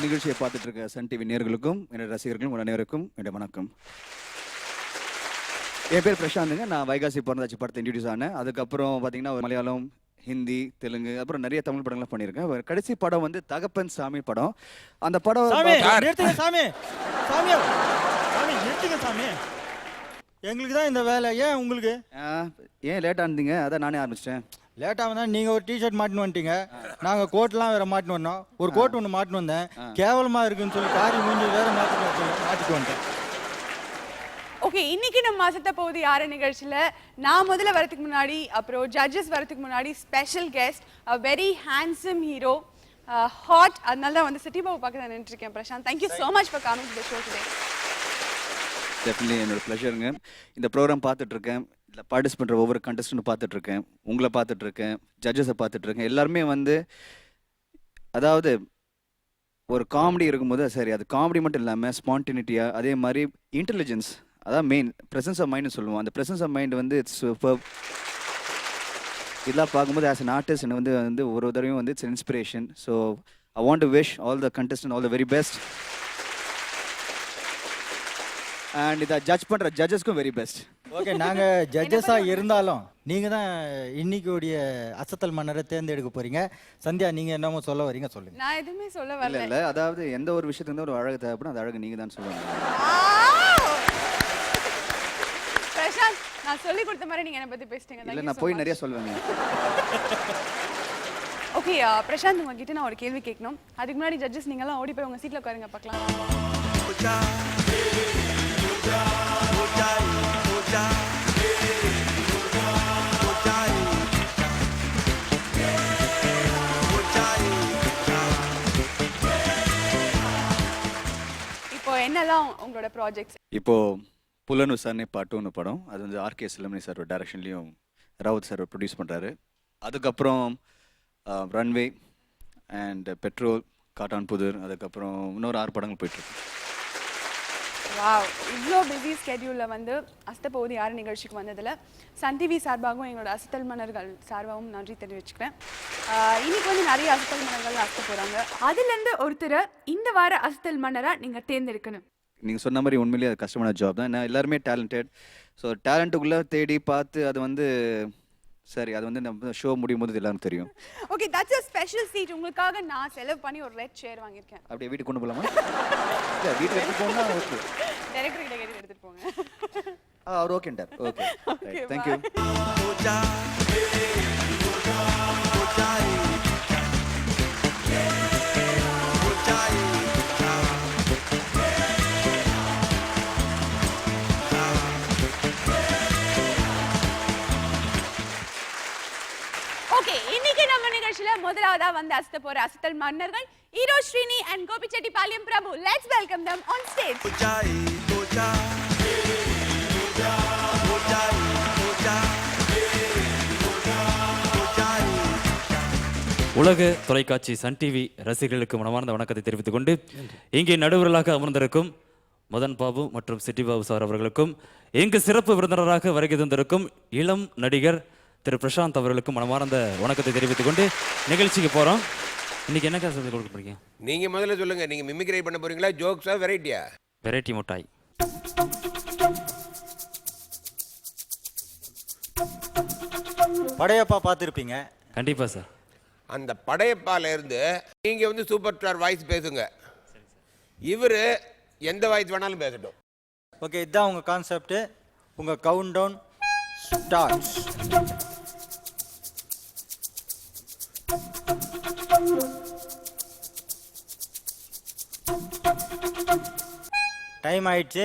நிகழ்ச்சியை பார்த்துட்டு இருக்க சன் டிவி நேயர்களுக்கும் என்னோட ரசிகர்களும் அனைவருக்கும் என்னுடைய வணக்கம். என் பேர் பிரசாந்துங்க. நான் வைகாசி பிறந்தாச்சு படத்தை இன்ட்ரடியூஸ் ஆனேன். அதுக்கப்புறம் பார்த்தீங்கன்னா மலையாளம், ஹிந்தி, தெலுங்கு, அப்புறம் நிறைய தமிழ் படங்கள்லாம் பண்ணியிருக்கேன். கடைசி படம் வந்து தகப்பன் சாமி படம். அந்த படம் எங்களுக்கு தான் இந்த வேலை. ஏன் உங்களுக்கு ஏன் லேட்டாக இருந்தீங்க? அதான் நானே ஆரம்பிச்சிட்டேன். லேட்டாக வந்தால் நீங்கள் ஒரு டிஷர்ட் மாட்டின்னு வந்துட்டீங்க. நாங்கள் கோட்லாம் வேறு மாட்டின்னு வந்தோம். ஒரு கோட் ஒன்று மாட்டின்னு வந்தேன். கேவலமாக இருக்குன்னு சொல்லி காரி மூஞ்சி வேறு மாட்டிட்டு வந்துட்டேன். ஓகே, இன்னைக்கு நம்ம அசத்த போகுது யாரு நிகழ்ச்சியில் நான் முதல்ல வரதுக்கு முன்னாடி, அப்புறம் ஜட்ஜஸ் வரதுக்கு முன்னாடி special guest, a very handsome hero, hot. அதனால தான் வந்து சிட்டி பாபு பார்க்க தான் நின்றுருக்கேன். Prashanth, thank you so much for coming to the show today. Definitely என்னோட ப்ளஷருங்க. இந்த ப்ரோக்ராம் பார்த்துட்ருக்கேன், இதில் பார்ட்டிசிபேட் பண்ணுற ஒவ்வொரு கண்டஸ்டன்ட்டும் பார்த்துட்ருக்கேன், உங்களை பார்த்துட்ருக்கேன், ஜட்ஜஸை பார்த்துட்ருக்கேன். எல்லாருமே வந்து அதாவது ஒரு காமெடி இருக்கும்போது சரி, அது காமெடி மட்டும் இல்லாமல் ஸ்பான்டினிட்டியாக, அதே மாதிரி இன்டெலிஜென்ஸ், அதான் மெயின் ப்ரெசன்ஸ் ஆஃப் மைண்ட்னு சொல்லுவோம். அந்த ப்ரெசன்ஸ் ஆஃப் மைண்ட் வந்து இட்ஸ் சூப்பர். இதெல்லாம் பார்க்கும்போது ஆஸ் அன் ஆர்டிஸ்ட் என்ன வந்து ஒரு தடவையும் வந்து it's inspiration. So I want to wish all the contestant all the very best. And இதை ஜட்ஜ் பண்ணுற ஜட்ஜஸ்க்கும் வெரி பெஸ்ட். ஓகே, நாங்கள் ஜட்ஜஸாக இருந்தாலும் நீங்கள் தான் இன்னைக்குடைய அசத்தல் மன்னரை தேர்ந்தெடுக்க போகிறீங்க. சந்தியா, நீங்கள் என்னமோ சொல்ல வரீங்க, சொல்லுங்கள். நான் எதுவுமே சொல்ல வரல. இல்லை, அதாவது எந்த ஒரு விஷயத்துக்கு ஒரு அழகு தேவைப்படும், அந்த அழகு நீங்கள் தான் சொல்லுவாங்க. பிரசாந்த், நான் சொல்லி கொடுத்த மாதிரி நீங்கள் என்னை பற்றி பேசிட்டீங்க. இல்லை, நான் போய் நிறைய சொல்லுவேங்க. ஓகே பிரசாந்த், உங்ககிட்ட நான் ஒரு கேள்வி கேட்கணும். அதுக்கு முன்னாடி ஜட்ஜஸ் நீங்களாம் ஓடி போய் உங்கள் சீட்டில் உட்காருங்க பார்க்கலாம். இப்போ என்னெல்லாம் உங்களோட ப்ராஜெக்ட்ஸ்? இப்போ புலனு சார்னே பாட்டுன்னு படம், அது வந்து ஆர்கே சிலமணி சார் டைரக்ஷன்லையும் ராவத் சார் ப்ரொடியூஸ் பண்ணுறாரு. அதுக்கப்புறம் ரன்வே அண்ட் பெட்ரோல், காட்டான் புதர், அதுக்கப்புறம் இன்னொரு 6 படங்கள் போயிட்டுருக்கு. வாவ், இவ்வளோ பிஸி ஸ்கெடியூலில் வந்து அசத்த போகுது யார் நிகழ்ச்சிக்கு வந்ததில் சன் டிவி சார்பாகவும் எங்களோட அசத்தல் மன்னர்கள் சார்பாகவும் நன்றி தெரிவிச்சுக்கிறேன். இன்னைக்கு வந்து நிறைய அசத்தல் மன்னர்கள் அசத்த போகிறாங்க. அதுலேருந்து ஒருத்தரை இந்த வார அசத்தல் மன்னராக நீங்கள் தேர்ந்தெடுக்கணும். நீங்கள் சொன்ன மாதிரி உண்மையிலேயே அது கஷ்டமான ஜாப் தான். ஏன்னா எல்லாருமே டேலண்டட். ஸோ டேலண்ட்டுக்குள்ளே தேடி பார்த்து அது வந்து சரி, அது வந்து நம்ம ஷோ முடியும் போது எல்லாரும் தெரியும். Okay, that's a special seat. உங்களுக்காக நான் செலவு பண்ணி ஒரு ரெட் சேர் வாங்கியிருக்கேன். அப்படியே வீட்டுக்கு கொண்டு போகலாமா? இல்லை, வீட்டுக்கு எடுத்து போனா ஓகே. டைரக்டர் கிட்ட கேட்டு எடுத்துட்டு போங்க. அவர் ஓகேண்டார். Okay, thank you. ஓகே, இன்னைக்கு நம்ம நிகழ்ச்சியில முதலாவதா வந்து அசத்த போற அசத்தல் மன்னர்கள் hero Srini and Gobichettipalayam Prabhu. Let's welcome them on stage. உலக தொலைக்காட்சி சன் டிவி ரசிகர்களுக்கு மனமார்ந்த வணக்கத்தை தெரிவித்துக் கொண்டு இங்கே நடுவர்களாக அமர்ந்திருக்கும் மதன் பாபு மற்றும் சிட்டி பாபு சார் அவர்களுக்கும், இங்கு சிறப்பு விருந்தினராக வருகை தந்திருக்கும் இளம் நடிகர் திரு பிரசாந்த் அவர்களுக்கும் மனமார்ந்த வணக்கத்தை தெரிவித்துக் கொண்டு நிகழ்ச்சிக்கு போகிறோம். இன்னைக்கு என்ன காசு கொடுக்க போறீங்க? நீங்க முதல்ல சொல்லுங்க. நீங்க மிமிக்ரி பண்ண போறீங்களா, ஜோக்ஸா, வெரைட்டியா? வெரைட்டி மிட்டாய். படையப்பா பார்த்துருப்பீங்க. கண்டிப்பா சார். அந்த படையப்பால இருந்து நீங்க வந்து சூப்பர் ஸ்டார் வாய்ஸ் பேசுங்க. இவரு எந்த வாய்ஸ் வேணாலும் பேசட்டும். ஓகே, இதுதான் உங்க கான்செப்ட். உங்க கவுண்ட் டவுன் ஸ்டார்ட்ஸ். டைம் ஆயிடுச்சு,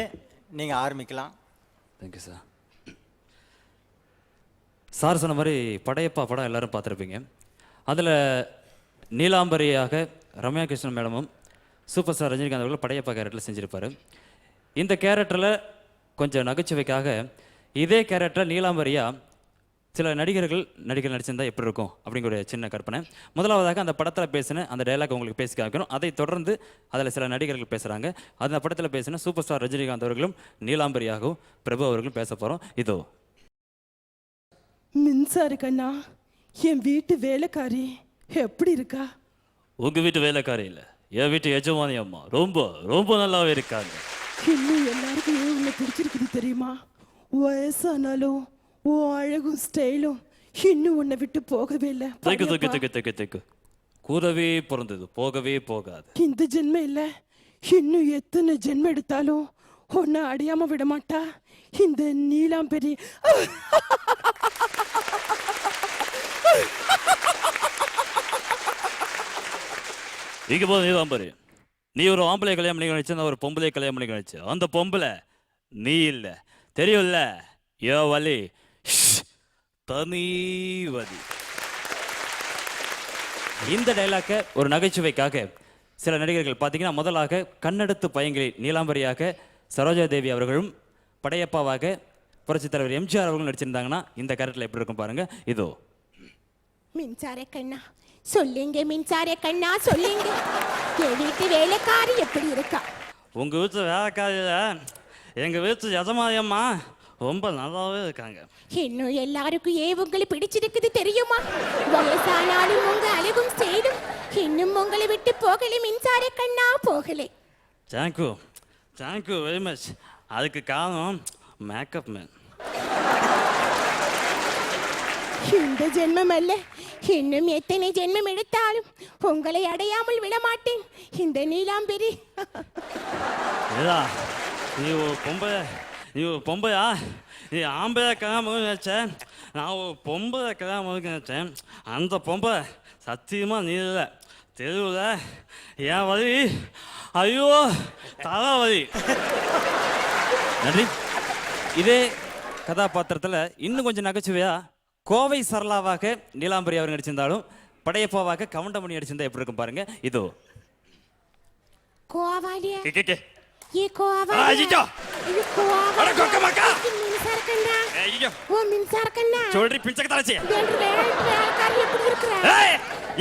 நீங்க ஆரம்பிக்கலாம். Thank you sir. சார் சொன்ன மாதிரி படையப்பா படம் எல்லாரும் பார்த்துருப்பீங்க. அதில் நீலாம்பரியாக ரம்யா கிருஷ்ணன் மேடமும் சூப்பர் ஸ்டார் ரஜினிகாந்த் அவர்கள் படையப்பா கேரக்டரில் செஞ்சுருப்பார். இந்த கேரக்டரில் கொஞ்சம் நகைச்சுவைக்காக இதே கேரக்டர் நீலாம்பரியா சில நடிகர்கள் நடிச்சிருந்தா எப்படி இருக்கும் அப்படிங்கிற ஒரு சின்ன கற்பனை. முதலாவதாக அந்த படத்தில் பேசின அந்த டைலாக் உங்களுக்கு பேசி காமிக்கணும். அதை தொடர்ந்து அதில் சில நடிகர்கள் பேசுகிறாங்க. அந்த படத்தில் பேசின சூப்பர் ஸ்டார் ரஜினிகாந்த் அவர்களும் நீலாம்பரியாகவும் பிரபு அவர்களும் பேச போகிறோம். இதோ. மின்சார கண்ணா, என் வீட்டு வேலைக்காரி எப்படி இருக்கா? உங்கள் வீட்டு வேலைக்காரி இல்லை, என் வீட்டு எஜமானி அம்மா ரொம்ப ரொம்ப நல்லாவே இருக்காங்க. இன்னும் எல்லாருக்கும் ஏன் உன்னை பிடிச்சிருக்குது தெரியுமா? வயசானாலும் உன் அழகும் ஸ்டைலும் இன்னும் உன்னை விட்டு போகவே இல்லை. தைக்கு கூடவே பிறந்தது, போகவே போகாது. இந்த ஜென்மம் இல்லை, இன்னும் எத்தனை ஜென்மம் எடுத்தாலும் உன்னை அடையாம விட மாட்டா இந்த நீலாம்பரி. இங்க போது நீலாம்பரி, நீ ஒரு ஆம்பளை கல்யாணம் பண்ணி நினைச்சு, நான் ஒரு பொம்பளை கல்யாணம் பண்ணி நினைச்சு. அந்த பொம்பளை நீ இல்லை, தெரியும்ல? ஏ வலி தனி வலி. இந்த டைலாக்கை ஒரு நகைச்சுவைக்காக சில நடிகர்கள் பார்த்தீங்கன்னா, முதலாக கண்ணெடுத்து பயங்கிலி நீலாம்பரியாக சரோஜா தேவி அவர்களும், படையப்பாவாக புரட்சித் தலைவர் எம்ஜிஆர் அவர்களும் நடிச்சிருந்தாங்கன்னா இந்த கேரக்டர் எப்படி இருக்கும் பாருங்க. இதோ. மின்சார கண்ணா சொல்லுங்க, மின்சார கண்ணா சொல்லுங்க, என் வீட்டு வேலைக்காரி எப்படி இருக்கா? உங்க வீட்டு வேலைக்காரியில எங்க வீட்டு எஜமானியம்மா ரொம்ப நல்லாவே இருக்காங்க. இன்னும் எல்லாருக்கும் ஏன் உங்களை பிடிச்சிருக்குது தெரியுமா? வயசானாலும் உங்க அழகும் ஸ்டைலும் இன்னும் உங்களை விட்டு போகலை மின்சார கண்ணா, போகலை. Thank you very much. அதுக்கு காரணம் மேக்கப் மேன். இந்த ஜென்மம் அல்ல, இன்னும் எத்தனை ஜென்மம் எடுத்தாலும் உங்களை அடையாமல் விட மாட்டேன் இந்த நீலாம்பரி. நீ ஒரு பொம்பையா? நீ ஆம்பளை கல்யாணம் நினைச்சேன், நான் ஒரு பொம்பளை கல்யாணம் நினைச்சேன். அந்த பொம்பை சத்தியமாக நீ இல்லை, தெருவில் என் வழி, ஐயோ தலைவலி. நன்றி. இதே கதாபாத்திரத்தில் இன்னும் கொஞ்சம் நகைச்சுவையா கோவை சரளாவாக நீலாம்பரி அவர் நடிச்சிருந்தாலும், படையப்பாவாக கவுண்டமணி நடிச்சிருந்தா எப்படி இருக்கும் பாருங்க. இதோ. கோவாலியா கே ये कोआवालिया ஐயோ ये कोआवालिया அட கொக்கமக்கா மின்சார கண்ணா ஐயோ ஓ மின்சார கண்ணா சொல்றி பிஞ்சக்க தலச்சி வேலைக்காரி எப்படி இருக்கற? ஏய்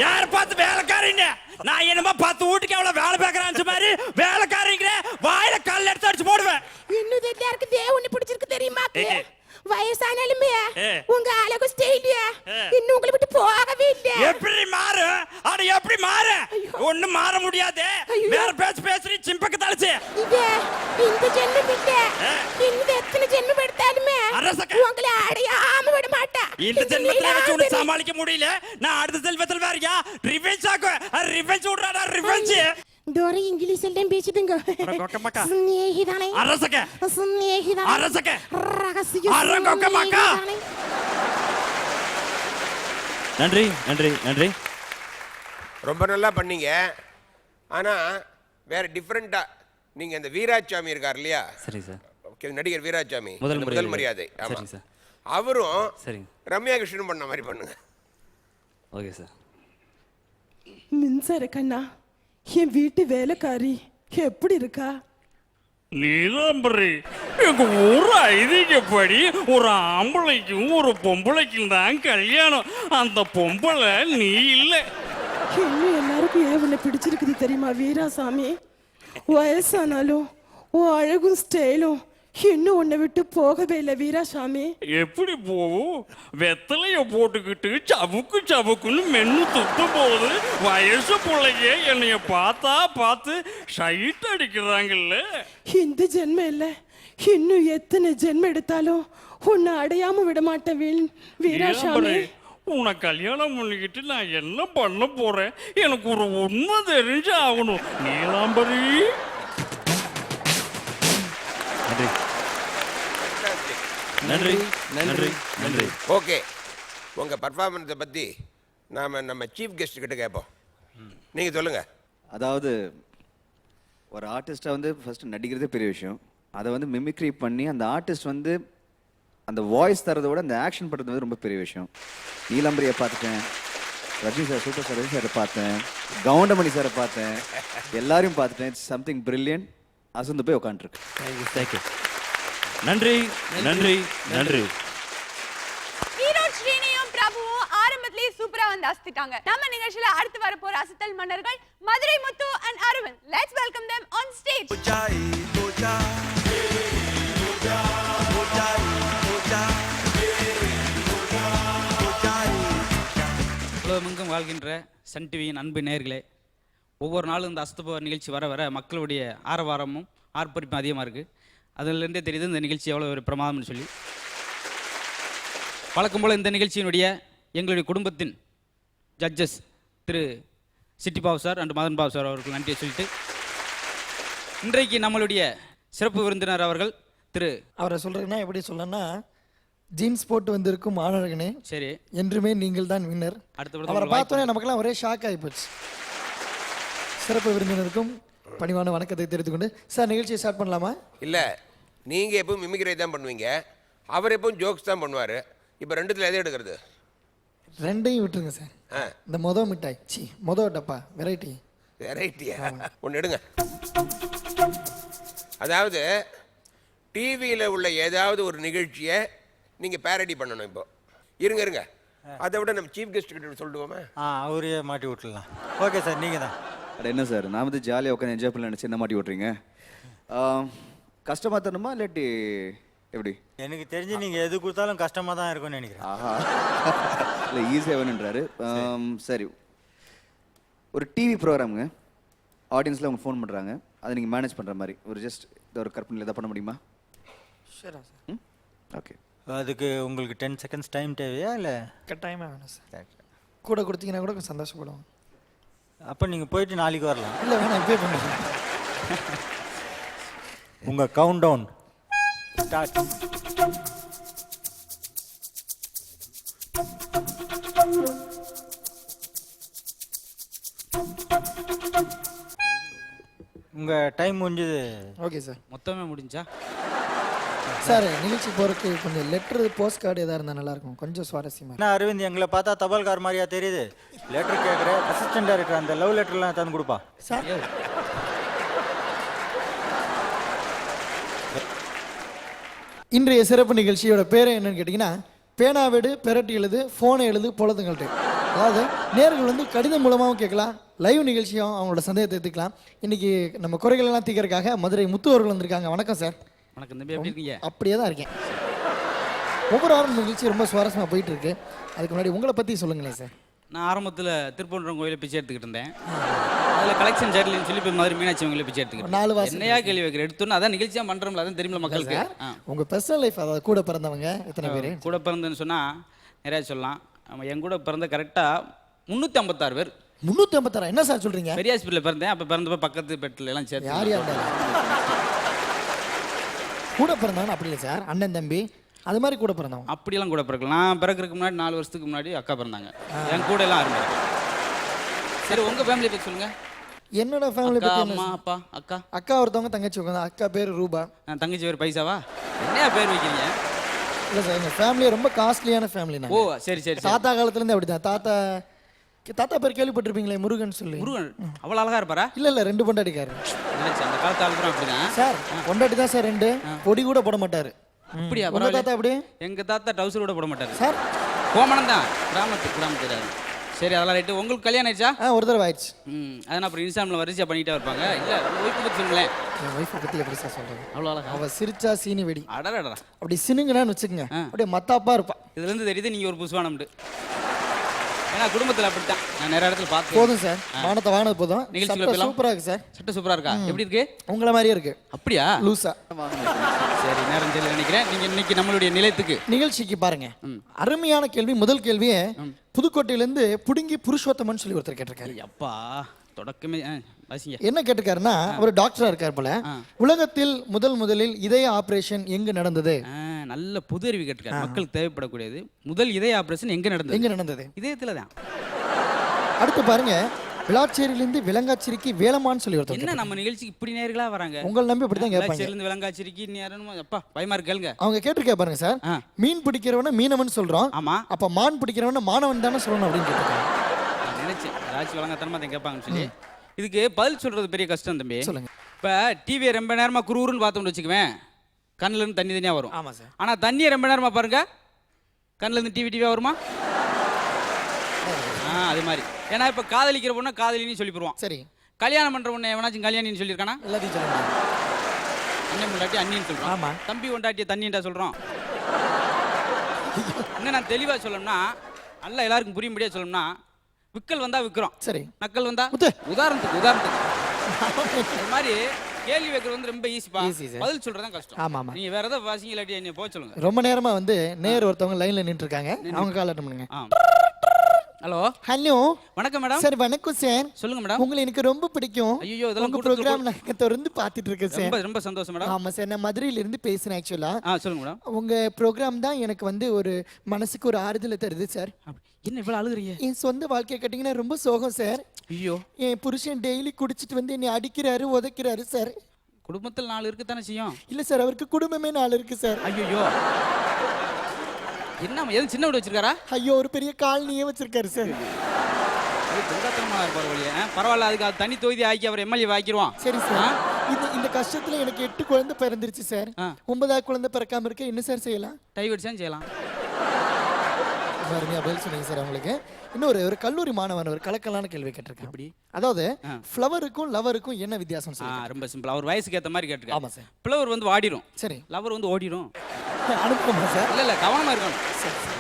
யார் பார்த்து வேலைக்காரின்னு? நான் என்னமா பார்த்து வீட்டுக்கு எவ்வளவு வேலை பார்க்கறான்னு மாதிரி வேலைக்காரிங்கற வாயில கல்ல எடுத்து அடிச்சு போடுவேன். இன்னும் எல்லாருக்கும் தேவனை பிடிச்சிருக்கு தெரியுமா? வயசானாலுமே உங்க அழகு ஸ்டைல் இன்னும் உங்களை விட்டு போகவே இல்லை. எப்படி மாறு? அட எப்படி மாறு? ஒண்ணும் மாற முடியாது. வேற பேசுறீ சிம்பக்க தலச்சி. இந்த ஜென்மம் இல்ல, இன்னும் எத்தனை ஜென்மம் எடுத்தாலுமே உங்களை அடையாம விட மாட்டேன். இந்த ஜென்மத்துல வச்சு உன்னை சமாளிக்க முடியல, நான் அடுத்த செல்வத்தில் வேறயா ரிவெஞ்ச் ஆகும். ரிவெஞ்ச் விடுறாடா ரிவெஞ்ச். டோரி இங்கிலீஷ் எல்லாம் பேசிடுங்க. ஸ்நேகிதானே அரசக ஸ்நேகிதானே அரசக ரகசிய அரங்கொக்கமக்கா. நன்றி நன்றி நன்றி. ரொம்ப நல்லா பண்ணீங்க. ஆனால் வேற டிஃப்ரெண்ட்டாக நீங்கள் இந்த வீராசாமி இருக்கார் இல்லையா? சரி சார். ஓகே, நடிகர் வீராசாமி முதல் மரியாதை. சரி ஆமாம் சார். அவரும் சரி ரம்யா கிருஷ்ணன் பண்ண மாதிரி பண்ணுங்க. Okay sir. மின்சார கண்ணா, என் வீட்டு வேலைக்காரி எப்படி இருக்கா? நீலாம்பரி, எங்க ஊர் ஐதீகப்படி ஒரு ஆம்பளைக்கும் ஒரு பொம்பளைக்கும் தான் கல்யாணம். அந்த பொம்பளை நீ இல்லை. இன்னும் எல்லாருக்கும் ஏன் உன்னை பிடிச்சிருக்குது தெரியுமா வீராசாமி? வயசானாலும் உன் அழகும் ஸ்டைலும் இன்னும் உன்னை விட்டு போகவே இல்லை வீராசாமி. எப்படி போவோம்? வெத்தலைய போட்டுக்கிட்டு சவுக்கு சவுக்குன்னு மென்னு துப்பும் போது வயசு பிள்ளைங்க என்னைய பார்த்து ஷைட் அடிக்கிறாங்கல்ல. இந்த ஜென்மம் இல்லை, இன்னும் எத்தனை ஜென்மம் எடுத்தாலும் உன்னை அடையாம விட மாட்டேன் வீராசாமி. உன்னை கல்யாணம் பண்ணிக்கிட்டு நான் என்ன பண்ண போறேன்? எனக்கு ஒரு உண்மை தெரிஞ்சு ஆகணும் நீலாம்பரி. நன்றி நன்றி நன்றி. ஓகே, உங்கள் பர்ஃபார்மன்ஸை பற்றி நம்ம சீஃப் கெஸ்ட் கிட்ட கேட்போம். நீங்கள் சொல்லுங்கள். அதாவது ஒரு ஆர்டிஸ்ட்டை வந்து ஃபஸ்ட்டு நடிக்கிறதே பெரிய விஷயம். அதை வந்து மிமிக்ரி பண்ணி அந்த ஆர்டிஸ்ட் வந்து அந்த வாய்ஸ் தரதை விட அந்த ஆக்ஷன் பண்ணுறது வந்து ரொம்ப பெரிய விஷயம். நீலாம்பரியை பார்த்துட்டேன், Rajini sir, super star Rajini சாரை பார்த்தேன், கவுண்டமணி சாரை பார்த்தேன், எல்லாரையும் பார்த்துட்டேன். It's something brilliant. அசந்து போய் உட்காந்துருக்கு. தேங்க்யூ. நன்றி நன்றி நன்றி. ஈரோடு பார்த்து அசத்திட்டாங்க. நம்ம நிகழ்ச்சியில அடுத்து வர போற அசத்தல் மன்னர்கள் மதுரை முத்து and Aravind. Let's welcome them on stage. உலகமெங்கும் வாழ்கின்ற சன் டிவியின் அன்பு நேயர்களே, ஒவ்வொரு நாளும் இந்த அஸ்தப நிகழ்ச்சி வர வர மக்களுடைய ஆரவாரமும் ஆர்ப்பரிப்பும் அதிகமாக இருக்குது. அதிலிருந்தே தெரியுது இந்த நிகழ்ச்சி எவ்வளோ ஒரு பிரமாதம்னு சொல்லி. வழக்கம் போல் இந்த நிகழ்ச்சியினுடைய எங்களுடைய குடும்பத்தின் ஜட்ஜஸ் திரு Chitti Babu sir and Madhan Babu sir அவர்களுக்கு நன்றியை சொல்லிட்டு, இன்றைக்கு நம்மளுடைய சிறப்பு விருந்தினர் அவர்கள் திரு அவரை சொல்கிறதுன்னா எப்படி சொல்லணும்னா, ஜீன்ஸ் போட்டு வந்திருக்கும் ஆணழகனே சரி என்றுமே நீங்கள் தான் வின்னர். அடுத்த அவரை பார்த்தோன்னே நமக்கெல்லாம் ஒரே ஷாக் ஆகி போச்சு. சிறப்பு விருந்தினருக்கும் பணிவான வணக்கத்தை தெரிவித்துக் கொண்டு சார் நிகழ்ச்சியை ஸ்டார்ட் பண்ணலாமா? இல்லை, நீங்கள் எப்பவும் மிமிக்ரி தான் பண்ணுவீங்க, அவர் எப்பவும் ஜோக்ஸ் தான் பண்ணுவார். இப்போ ரெண்டுத்தில் எதை எடுக்கிறது? ரெண்டையும் விட்டுருங்க சார். இந்த மிட்டாய் டப்பா வெரைட்டியா ஒன்று எடுங்க. அதாவது டிவியில் உள்ள ஏதாவது ஒரு நிகழ்ச்சியை நீங்கள் பேரடி பண்ணணும். இப்போ இருங்க, அதை விட நம்ம சீஃப் கெஸ்ட் கிட்ட சொல்லிடுவோமே. அவரே மாட்டி விட்டுலாம். ஓகே சார், நீங்கள் தான். அட என்ன சார், நான் வந்து ஜாலியாக உட்காந்து என்ஜாய் பண்ணல நினச்சி என்ன மாட்டி விட்றீங்க? கஷ்டமாக தரணுமா இல்லாட்டி எப்படி? எனக்கு தெரிஞ்சு நீங்கள் எது கொடுத்தாலும் கஷ்டமாக தான் இருக்கும்னு நினைக்கிறேன். ஆஹா, இல்லை ஈஸியாக வேணுன்றாரு. சரி, ஒரு டிவி ப்ரோக்ராமுங்க, ஆடியன்ஸில் அவங்க ஃபோன் பண்ணுறாங்க, அதை நீங்கள் மேனேஜ் பண்ணுற மாதிரி ஒரு ஜஸ்ட் ஒரு கற்பனையில் எதாவது பண்ண முடியுமா? ஷூரா சார். ஓகே, அதுக்கு உங்களுக்கு 10 seconds டைம் தேவையா இல்லை? கட்டாயமாக வேணும் சார். கூட கொடுத்தீங்கன்னா கூட கொஞ்சம் சந்தோஷப்படுவோம். அப்போ நீங்கள் போயிட்டு நாளைக்கு வரலாம். இல்லை வேணாம், இப்பயே பண்ணுங்க. உங்கள் கவுண்ட் டவுன் ஸ்டார்ட். உங்கள் டைம் முடிஞ்சது. Okay sir. மொத்தமே முடிஞ்சா சார் நிகழ்ச்சி போகிறதுக்கு கொஞ்சம் லெட்ரு போஸ்ட் கார்டு எதாக இருந்தால் நல்லாயிருக்கும், கொஞ்சம் சுவாரஸ்யமாக. என்ன அரவிந்த், எங்களை பார்த்தா தபால்கார் மாதிரியா தெரியுது? லெட்டர் கேட்குற அசிஸ்டன்ட் டைரக்டர் அந்த லவ் லெட்டர்லாம் தந்து கொடுப்பா சார். இன்றைய சிறப்பு நிகழ்ச்சியோட பேர் என்னன்னு கேட்டிங்கன்னா, பேனாவெடு பெரட்டி எழுது ஃபோனை எழுது பொழுதுங்கள்ட்டு. அதாவது நேர்கள் வந்து கடிதம் மூலமாகவும் கேட்கலாம், லைவ் நிகழ்ச்சியும் அவங்களோட சந்தேகத்தை எடுத்துக்கலாம். இன்றைக்கி நம்ம குறைகள் எல்லாம் தீர்க்கறதுக்காக மதுரை முத்து அவர்கள் வந்திருக்காங்க. வணக்கம் சார். வணக்கம் தம்பி, எப்படி இருக்கீங்க? அப்படியே தான் இருக்கேன். ஒவ்வொரு வாரம் நிகழ்ச்சி ரொம்ப சுவாரஸ்யமாக போயிட்டு இருக்கு. அதுக்கு முன்னாடி உங்களை பற்றி சொல்லுங்களேன் சார். நான் ஆரம்பத்தில் திருப்பூர்றம் கோயிலை பிச்சை எடுத்துக்கிட்டு இருந்தேன். அதில் கலெக்ஷன் சேட்டலின்னு சொல்லி இப்போ மாதிரி மீனாட்சி அவங்கள பிச்சை எடுத்துக்கிட்டு 4 வருஷம் என்னையா கேள்வி வைக்கிற எடுத்தோன்னு அதான் நிகழ்ச்சியாக பண்ணுறோம்ல, அதான் தெரியுமில்ல மக்களுக்கு. உங்கள் பர்சனல் லைஃப், அதாவது கூட பிறந்தவங்க எத்தனை பேர்? கூட பிறந்தேன்னு சொன்னால் நிறையா சொல்லலாம். என் கூட பிறந்த கரெக்டாக 356 பேர். 356? என்ன சார் சொல்கிறீங்க? பெரிய ஹாஸ்பிட்டலில் பிறந்தேன். அப்போ பிறந்தப்போ பக்கத்து பெட்டில் எல்லாம் சேர்த்து யார் யார் கூட பிறந்தவங்க? அப்படி இல்லை சார், அண்ணன் தம்பி அது மாதிரி கூட பிறந்தவங்க. அப்படியெல்லாம் கூட பிறக்கல. நான் பிறக்கிறதுக்கு முன்னாடி 4 வருஷத்துக்கு முன்னாடி அக்கா பிறந்தாங்க. என் கூட எல்லாம் அருமை. சரி, உங்கள் ஃபேமிலி பற்றி சொல்லுங்கள். என்னோட ஃபேமிலி பற்றி அம்மா அப்பா அக்கா அக்கா ஒருத்தவங்க, தங்கச்சி உட்காந்து. அக்கா பேர் ரூபா. தங்கச்சி பேர் பைசாவா? என்னையா பேர் வைக்கிறீங்க? இல்லை சார், எங்கள் ஃபேமிலியே ரொம்ப காஸ்ட்லியான ஃபேமிலி. ஓ சரி சரி. தாத்தா காலத்துலேருந்து அப்படி தான். தாத்தா பேர் கேள்விப்பட்டிருப்பீங்களே, முருகன் சொல்லி. முருகன் அவ்வளோ அழகா இருப்பாரா? இல்லை 2 பொண்டாட்டிக்காரு. அந்த காலத்து ஆளுக்குறோம் அப்படிதான் சார். பொண்டாட்டி தான் சார் 2, பொடி கூட போட மாட்டாரு. அப்படியா? உங்க தாத்தா எப்படி? எங்க தாத்தா டவுசர் கூட போட மாட்டாரு சார். கோமணம் தான், கிராமத்து. சரி, அதெல்லாம் ரைட்டு. உங்களுக்கு கல்யாணம் ஆயிடுச்சா? ஒரு தடவை ஆயிடுச்சு. அதான் அப்புறம் இன்ஸ்டாகிராமில் வரிசையாக பண்ணிட்டே இருப்பாங்க. இல்லை ஒய்ஃபை பற்றி சொல்லுங்களேன். என் ஒய்ஃபை பற்றி எப்படி சார் சொல்கிறது? அவ்வளோ அழகா. அவள் சிரிச்சா சீனி வெடி. அடடா. அப்படி சினுங்கன்னு வச்சுக்கோங்க, அப்படியே மத்தாப்பா இருப்பா. இதுலேருந்து தெரியுது நீங்கள் ஒரு புதுசானம்டு. ஏன்னா குடும்பத்தில் அப்படித்தான், நான் நிறைய இடத்துல பார்த்து. போதும் சார், வானத்தை வானது போதும். நிகழ்ச்சிக்குள்ள சூப்பராக இருக்கு சார். சட்டை சூப்பராக இருக்கா? எப்படி இருக்கு? உங்களை மாதிரியே இருக்கு. அப்படியா? லூசா. சரி, நேரம் தெரியல நினைக்கிறேன். நீங்கள் இன்னைக்கு நம்மளுடைய நிலையத்துக்கு நிகழ்ச்சிக்கு பாருங்க, அருமையான கேள்வி. முதல் கேள்வியே புதுக்கோட்டையிலேருந்து புடுங்கி புருஷோத்தமன் சொல்லி ஒருத்தர் கேட்டிருக்காரு. அப்பா தொடக்கமே வாசிங்க. என்ன கேட்டிருக்காருன்னா, அவர் டாக்டரா இருக்கார் போல. உலகத்தில் முதலில் இதய ஆபரேஷன் எங்கு நடந்தது? நல்ல புது அறிவு கேட்டிருக்காரு. மக்களுக்கு தேவைப்படக்கூடியது. முதல் இதய ஆபரேஷன் எங்க நடந்தது? இதயத்துல தான். அடுத்து பாருங்க, விளாச்சேரியிலிருந்து விலங்காச்சிரிக்கு வேலமான்னு சொல்லி ஒருத்தர். என்ன நம்ம நிகழ்ச்சிக்கு இப்படி நேர்களா வராங்க? உங்களை நம்பி இப்படிதான் கேட்பாங்க. விளாச்சேரியிலிருந்து விலங்காச்சிரிக்கு நேரணும். அப்பா பயமா கேளுங்க. அவங்க கேட்டிருக்கா பாருங்க சார். மீன் பிடிக்கிறவன மீனவன் சொல்றோம். ஆமா. அப்ப மான் பிடிக்கிறவன மாணவன் தானே சொல்லணும் அப்படின்னு கேட்டிருக்காங்க. நினைச்சேன் ஏதாச்சும் வழங்கத்தனமா அதை கேட்பாங்கன்னு சொல்லி. இதுக்கு பதில் சொல்றது பெரிய கஷ்டம் தம்பி. சொல்லுங்க. இப்போ டிவியை ரொம்ப நேரமா குறுகுறுன்னு பார்த்தோம்னு வச்சுக்குவேன், கண்ணுல இருந்து தண்ணி தனியா வரும். ஆமா சார். ஆனா தண்ணியை ரொம்ப நேரமா பாருங்க, கண்ணுல இருந்து டிவியா வருமா? அது மாதிரி. ஏன்னா இப்போ காதலிக்கிற பொண்ணை காதலின்னு சொல்லி போடுவான். சரி, கல்யாணம் பண்ற பொண்ணை எவனாச்சும் கல்யாணின்னு சொல்லியிருக்கானா? எல்லாத்தையும் சொல்லுங்க. அண்ணன் பொண்டாட்டி அண்ணின்னு சொல்றான். ஆமா. தம்பி பொண்டாட்டியை தண்ணின்டா சொல்றோம். இன்னும் நான் தெளிவா சொல்லணும்னா, நல்லா எல்லாருக்கும் புரியும்படியா சொல்லணும்னா, விக்கல் வந்தா விக்கிறோம், சரி, நக்கல் வந்தா முத்து. உதாரணத்துக்கு இது மாதிரி கேள்வி வைக்கிறது வந்து ரொம்ப ஈஸிப்பா, Easy, sir. பதில் சொல்றதுதான் கஷ்டம். ஆமா, ஆமா. நீங்க வேற ஏதாவது வாசிங்க இல்லாட்டி என்ன போக சொல்லுங்க. ரொம்ப நேரமா வந்து நேர் ஒருத்தவங்க லைன்ல நின்று இருக்காங்க. அவங்க கால் அட்டன் பண்ணுங்க. ஹலோ, ஹலோ, வணக்கம் மேடம். சார் வணக்கம் சார். சொல்லுங்க மேடம். உங்களை எனக்கு ரொம்ப பிடிக்கும். ஐயோ, இதெல்லாம் உங்க ப்ரோக்ராம் நான் தொடர்ந்து பார்த்துட்டு இருக்கேன் சார். ரொம்ப ரொம்ப சந்தோஷம் மேடம். ஆமா சார், நான் மதுரையில இருந்து பேசுறேன் ஆக்சுவலா. சொல்லுங்க மேடம். உங்க ப்ரோக்ராம் தான் எனக்கு வந்து ஒரு மனசுக்கு ஒரு ஆறுதலை தருது சார். என்ன இவ்வளவு அழுகுறீங்க? என் சொந்த வாழ்க்கையை கேட்டீங்கன்னா ரொம்ப சோகம் சார். ஐயோ, என் புருஷன் டெய்லி குடிச்சிட்டு வந்து என்னை அடிக்கிறாரு, உதைக்கிறாரு சார். குடும்பத்தில் 4 இருக்குத்தானே செய்யும். இல்ல சார், அவருக்கு குடும்பமே 4 இருக்கு சார். ஐயோ, என்ன எதுவும் சின்ன வீடு வச்சிருக்காரா? ஐயோ, ஒரு பெரிய காலனியே வச்சிருக்காரு சார். பரவாயில்ல, அதுக்கு அது தனி தொகுதி ஆக்கி அவர் எம்எல்ஏ ஆக்கிடுவான். சரி சார், இந்த கஷ்டத்துல எனக்கு 8 குழந்தை பிறந்துருச்சு சார். 9வது குழந்தை பிறக்காம இருக்க என்ன சார் செய்யலாம்? டைவர்ட்ஸான் செய்யலாம். அருமையா பதில் சொன்னீங்க சார். உங்களுக்கு இன்னொரு ஒரு கல்லூரி மாணவன் ஒரு கலக்கலான கேள்வி கேட்டிருக்கேன். அப்படி அதாவது ஃப்ளவருக்கும் லவருக்கும் என்ன வித்தியாசம் சொல்லுங்க? ரொம்ப சிம்பிள். அவர் வயசுக்கு ஏற்ற மாதிரி கேட்டிருக்கேன். ஆமா சார். ஃப்ளவர் வந்து வாடிடும், சரி. லவர் வந்து ஓடிடும். அனுப்புமா சார்? இல்ல கவனமா இருக்கணும். சரி சரி.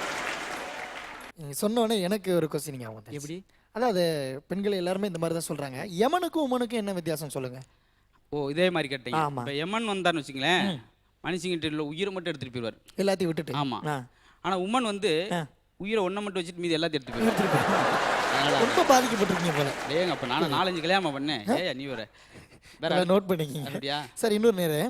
நீங்க சொன்னோடனே எனக்கு ஒரு கொஸ்டின் ஞாபகம் வந்துச்சு. எப்படி? அதாவது பெண்கள் எல்லாருமே இந்த மாதிரி தான் சொல்றாங்க. யமனுக்கும் உமனுக்கும் என்ன வித்தியாசம் சொல்லுங்க? இதே மாதிரி கேட்டீங்க. ஆமா. இப்போ எமன் வந்தான்னு வச்சுங்களேன், மனுஷங்கிட்ட உயிரை மட்டும் எடுத்துட்டு போயிடுவார், எல்லாத்தையும் விட்டுட்டு. ஆமா. ஆனா உமன் வந்து உயிரை ஒன்றை மட்டும் வச்சுட்டு மீதி எல்லாத்தையும் எடுத்துட்டு போயிடுவார். ரொம்ப பாதிக்கப்பட்டிருக்கீங்க போல. ஏங்க அப்ப நானும் 4-5 கல்யாணம் பண்ணேன். ஏயா நீ வேற நோட் பண்ணிக்கிங்க சார். இன்னொரு நேரம்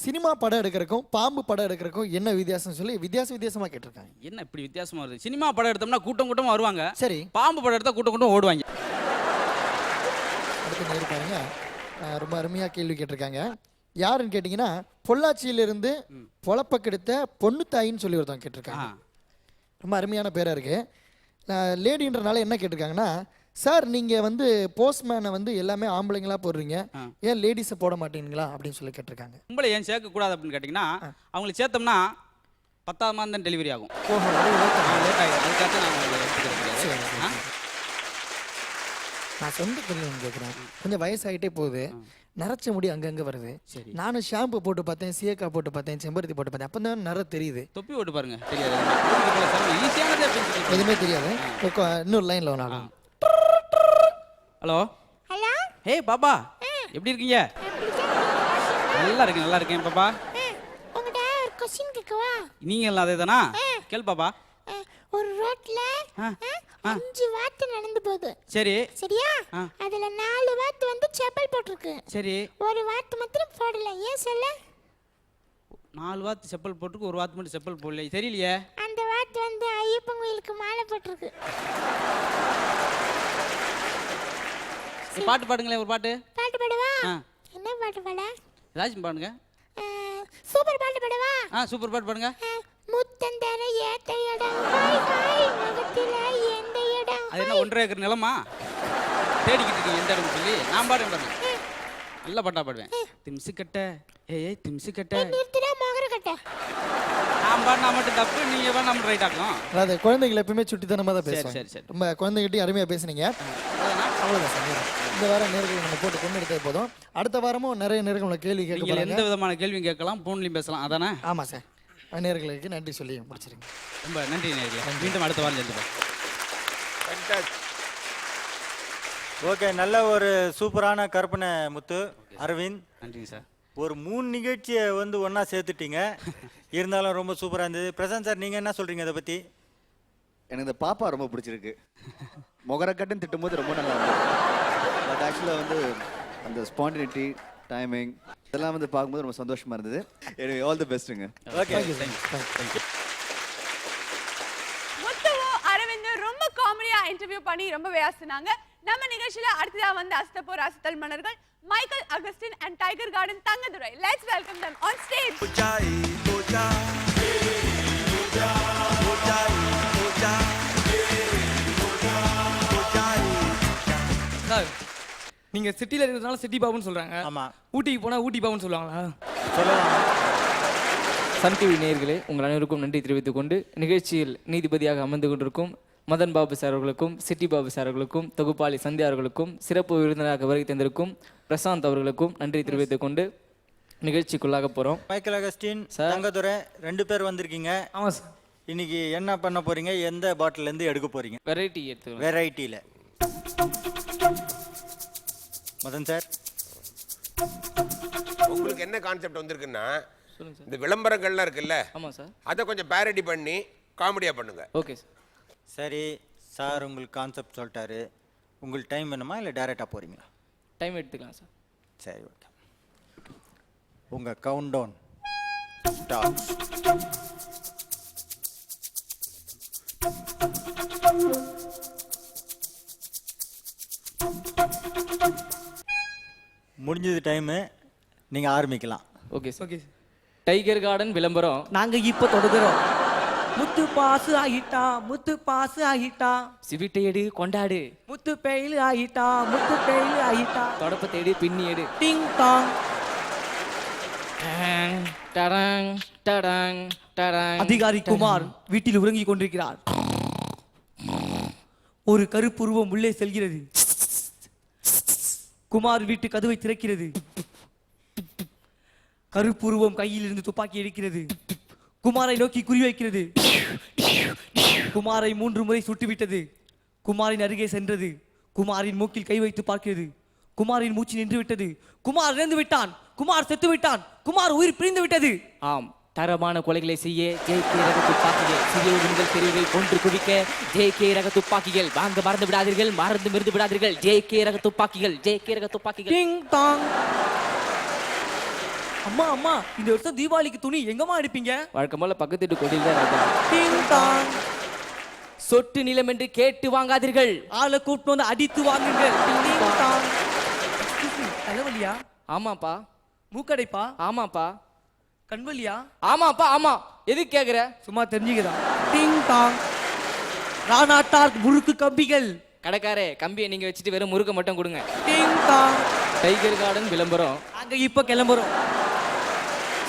சினிமா படம் எடுக்கிறக்கும் பாம்பு படம் எடுக்கிறக்கும் என்ன வித்தியாசம் சொல்லி வித்தியாசமா கேட்டிருக்காங்க. என்ன இப்படி வித்தியாசமா வருது? சினிமா படம் எடுத்தோம்னா கூட்டம் கூட்டமா வருவாங்க, சரி. பாம்பு படம் எடுத்தா கூட்டம் கூட்டம் ஓடுவாங்க. அடுத்து நேரு பாருங்க, ரொம்ப அருமையா கேள்வி கேட்டிருக்காங்க. யாருன்னு கேட்டீங்கன்னா, பொள்ளாச்சியிலிருந்து பொழப்ப கெடுத்த பொண்ணு தாயின்னு சொல்லி ஒருத்தவங்க கேட்டிருக்காங்க. ரொம்ப அருமையான பேரா இருக்கு. லேடின்றனால என்ன கேட்டிருக்காங்கன்னா, சார் நீங்கள் வந்து போஸ்ட்மேனை வந்து எல்லாமே ஆம்பளைங்களா போடுறீங்க, ஏன் லேடிஸை போட மாட்டீங்களா அப்படின்னு சொல்லி கேட்டிருக்காங்க. உங்களை ஏன் சேர்க்கக்கூடாது அப்படின்னு கேட்டிங்கன்னா, அவங்களை சேர்த்தோம்னா 10ஆம் மாதம் தான் டெலிவரி ஆகும். லேட் ஆகிடும். அதுக்காக நான் நான் சொந்த கேள்வி கேட்குறேன். கொஞ்சம் வயசாகிட்டே போகுது, நரைச்ச முடி அங்கங்கே வருது. நானும் ஷாம்பு போட்டு பார்த்தேன், சீயக்கா போட்டு பார்த்தேன், செம்பருத்தி போட்டு பார்த்தேன், அப்போ தான் நிற தெரியுது. தொப்பி போட்டு பாருங்க, தெரியாது. ஈஸியானதே எதுவுமே தெரியாது. இன்னொரு லைனில் ஒன்றாலும். ஹலோ ஹலோ, ஹே பாப்பா, எப்படி இருக்கீங்க? நல்லா இருக்கேன் பாப்பா. உங்கள்கிட்ட ஒரு கொஸ்டின் கேட்கவா? நீங்க எல்லாம் அதே தானா? கேள் பாப்பா. ஒரு ரோட்ல 5 வாத்து நடந்து போகுது. சரி சரியா? அதுல 4 வாத்து வந்து செப்பல் போட்டிருக்கு. சரி. ஒரு வாத்து மட்டும் போடல, ஏன் சொல்ல? 4 வாத்து செப்பல் போட்டுருக்கு, ஒரு வாத்து மட்டும் செப்பல் போடல, தெரியலையே. அந்த வாத்து வந்து ஐயப்பன் கோயிலுக்கு மாலை போட்டிருக்கு. பாட்டு பாடுங்களேன், ஒரு பாட்டு. பாட்டு பாடவா? என்ன பாட்டு பாட? ஏதாச்சும் பாடுங்க. சூப்பர் பாட்டு பாடவா? சூப்பர் பாட்டு பாடுங்க. முத்தந்தர ஏத்த இடம், ஹாய் ஹாய் முகத்தில எந்த இடம். அது என்ன 1.5 ஏக்கர் நிலமா? தேடிக்கிட்டு இருக்கீங்க எந்த இடம்னு சொல்லி. நான் பாடுவேன் பாருங்க, நல்ல பாட்டா பாடுவேன். திம்சு கட்ட ஏய் திம்சு கட்ட, நிறுத்துடா மோகர கட்ட. நான் பாடினா மட்டும் தப்பு, நீங்க பாடினா நம்ம ரைட் ஆகும். அதாவது குழந்தைகள் எப்பவுமே சுட்டித்தனமாக தான் பேசுவாங்க. சரி சரி. ரொம்ப குழந்தைகிட்டையும் அருமையாக பேசுனீங்க. அவ்வளோதான் சார். இந்த வாரம் நேர்கள் நம்ம போட்டு கொண்டு எடுத்தது போதும். அடுத்த வாரமும் நிறைய நேர்கள் உங்களை கேள்வி கேட்க நீங்கள் எந்த விதமான கேள்வியும் கேட்கலாம், ஃபோன்லையும் பேசலாம், அதானே? ஆமாம் சார். நேர்களுக்கு நன்றி சொல்லி முடிச்சிருங்க. ரொம்ப நன்றி நேர்களே. மீண்டும் அடுத்த வாரம் சேர்ந்துப்போம். ஓகே, நல்ல ஒரு சூப்பரான கற்பனை முத்து அரவிந்த். நன்றிங்க சார். ஒரு 3 நிகழ்ச்சியை வந்து ஒன்றா சேர்த்துட்டீங்க. இருந்தாலும் ரொம்ப சூப்பராக இருந்தது. பிரசாந்த் சார், நீங்கள் என்ன சொல்கிறீங்க இதை பற்றி? எனக்கு இந்த பாப்பா ரொம்ப பிடிச்சிருக்கு. மொகரக்கட்டுன்னு திட்டும்போது ரொம்ப நல்லா இருந்தது. பட் ஆக்சுவலாக வந்து அந்த ஸ்பான்டினிட்டி, டைமிங் இதெல்லாம் வந்து பார்க்கும்போது ரொம்ப சந்தோஷமா இருந்தது. anyway, all the bestங்க. ஓகே, முத்துவும் அரவிந்தும் ரொம்ப காமெடியா இன்டர்வியூ பண்ணி ரொம்ப பேசினாங்க. நம்ம நிகழ்ச்சியில அடுத்ததா வந்து அஸ்தபோர் அசத்தல் மன்னர்கள் Michael Augustine and tiger garden Thangadurai. Let's welcome them on stage. Sir, நீங்க சிட்டில இருக்கிறதுனால சிட்டி பாபுன்னு சொல்றாங்க. ஆமா. ஊட்டிக்கு போனா ஊட்டி பாபுன்னு சொல்லுவாங்களா? சொல்லலாம். சன் டிவி நேயர்களே, உங்கள் அனைவருக்கும் நன்றி தெரிவித்துக் கொண்டு நிகழ்ச்சியில் நீதிபதியாக அமர்ந்து கொண்டிருக்கும் மதன் பாபு சார் அவர்களுக்கும் சிட்டி பாபு சார் அவர்களுக்கும் தொகுப்பாளி சந்தியா அவர்களுக்கும் சிறப்பு விருந்தினராக வருகை தந்திருக்கும் பிரசாந்த் அவர்களுக்கும் நன்றி தெரிவித்துக் கொண்டு நிகழ்ச்சிக்குள்ளாக போகிறோம். மைக்கேல் அகஸ்டின், தங்கதுரை 2 பேர் வந்திருக்கீங்க. ஆமாம் சார். இன்னைக்கு என்ன பண்ண போறீங்க? எந்த பாட்டில இருந்து எடுக்க போறீங்க? வெரைட்டி எடுத்துக்கலாம். வெரைட்டியில் மதன் சார், உங்களுக்கு என்ன கான்செப்ட் வந்திருக்குன்னா, சொல்லுங்கள் சார். இந்த விளம்பரங்கள்லாம் இருக்குல்ல, ஆமாம் சார். அதை கொஞ்சம் பேரடி பண்ணி காமெடியாக பண்ணுங்க. Okay sir. சரி சார், உங்களுக்கு கான்செப்ட் சொல்லிட்டாரு. உங்களுக்கு டைம் வேணுமா இல்லை டைரெக்டாக போகிறீங்களா? டைம் எடுத்துக்கலாம் சார். சரி, ஓகே. உங்கள் கவுண்ட் டவுன் ஸ்டார்ட். முடிஞ்சது டைமு, நீங்கள் ஆரம்பிக்கலாம். Okay sir. Okay sir. Tiger garden விளம்பரம் நாங்கள் இப்போ தொடங்குறோம். முத்து பாசு ஆகிட்டா, முத்து பாசு ஆகிட்டா, சிவிட்டை எடு கொண்டாடு, முத்து பெயில் ஆகிட்டா, முத்து பெயில் ஆகிட்டா, தொடப்பத்தை எடு பின்னி எடு. டிங் டாங். டடாங், டடாங், டடாங், டடாங். அதிகாரி குமார் வீட்டில் உறங்கிக் கொண்டிருக்கிறார். ஒரு கருப்புருவம் உள்ளே செல்கிறது. குமார் வீட்டு கதவை திறக்கிறது. கருப்புருவம் கையில் இருந்து துப்பாக்கி எடுக்கிறது. குமாரை நோக்கி குறிவைக்கிறது. குமாரை 3 முறை சுட்டுவிட்டது. குமாரின் அருகே சென்றது. குமாரின் மூக்கில் கை வைத்து பார்க்கிறது. குமாரின் மூச்சு நின்று விட்டது. குமார் இறந்து விட்டான். குமார் செத்து விட்டான். குமார் உயிர் பிரிந்து விட்டது. ஆம், தரமான கொலைகளை செய்ய ஜேகே ரக துப்பாக்கிகள், சிறிய உங்கள் தெருவை கொன்று குவிக்க ஜேகே ரக துப்பாக்கிகள். வாங்க மறந்து விடாதீர்கள், மறந்து விடாதீர்கள். ஜேகே ரக துப்பாக்கிகள், ஜேகே ரக துப்பாக்கிகள். டிங் டாங். அம்மா அம்மா, இந்த வருஷம் தீபாவளிக்கு துணி எங்கம்மா எடுப்பீங்க? வழக்கம் போல பக்கத்து வீட்டு கொடியில் தான் ராஜா. டிங் டாங். சொட்டு நிலம் என்று கேட்டு வாங்காதீர்கள், ஆளை கூப்பிட்டு வந்து அடித்து வாங்குங்கள். டிங் டாங். தலைவலியா? ஆமாப்பா. மூக்கடைப்பா? ஆமாப்பா. கண்வலியா? ஆமாப்பா. ஆமா. எதுக்கு கேக்குற? சும்மா தெரிஞ்சுக்கிறா. டிங் டாங். ராணாட்டார் முறுக்கு கம்பிகள். கடைக்காரே, கம்பியை நீங்க வச்சுட்டு வெறும் முறுக்க மட்டும் கொடுங்க. டிங் டாங். டைகர் கார்டன் விளம்பரம். நாங்க இப்ப கிளம்புறோம்.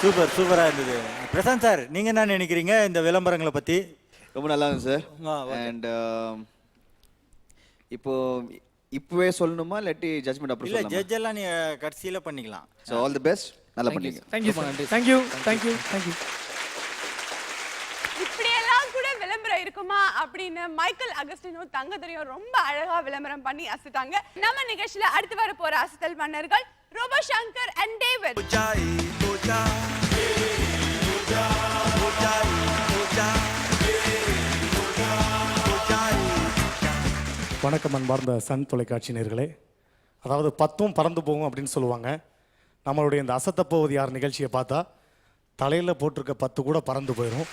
சூப்பராக இருந்தது. பிரசாந்த் சார், நீங்கள் என்ன நினைக்கிறீங்க இந்த விளம்பரங்களை பற்றி? ரொம்ப நல்லா இருந்துச்சு சார். அண்ட் இப்போவே சொல்லணுமா இல்லாட்டி ஜட்ஜ்மெண்ட் அப்புறம் இல்லை, சொல்லலாமா? ஜட்ஜ் எல்லாம் நீங்கள் கடைசியில் பண்ணிக்கலாம். So all the best. நல்லா பண்ணீங்க. Thank you sir. Thank you thank you thank you. இப்படியெல்லாம் கூட விளம்பரம் இருக்குமா அப்படின்னு மைக்கேல் அகஸ்டினும் தங்கதுரையும் ரொம்ப அழகா விளம்பரம் பண்ணி அசத்தாங்க. நம்ம நிகழ்ச்சியில அடுத்து வர போற அசத்தல் மன்னர்கள் ரோபோ சங்கர் அண்ட் டேவிட். வணக்கம் அன்பார்ந்த சன் தொலைக்காட்சி நேயர்களே. அதாவது 10ம் பறந்து போகும் அப்படின்னு சொல்லுவாங்க. நம்மளுடைய இந்த அசத்தப்போவது யார் நிகழ்ச்சியை பார்த்தா தலையில் போட்டிருக்க 10 கூட பறந்து போயிடும்.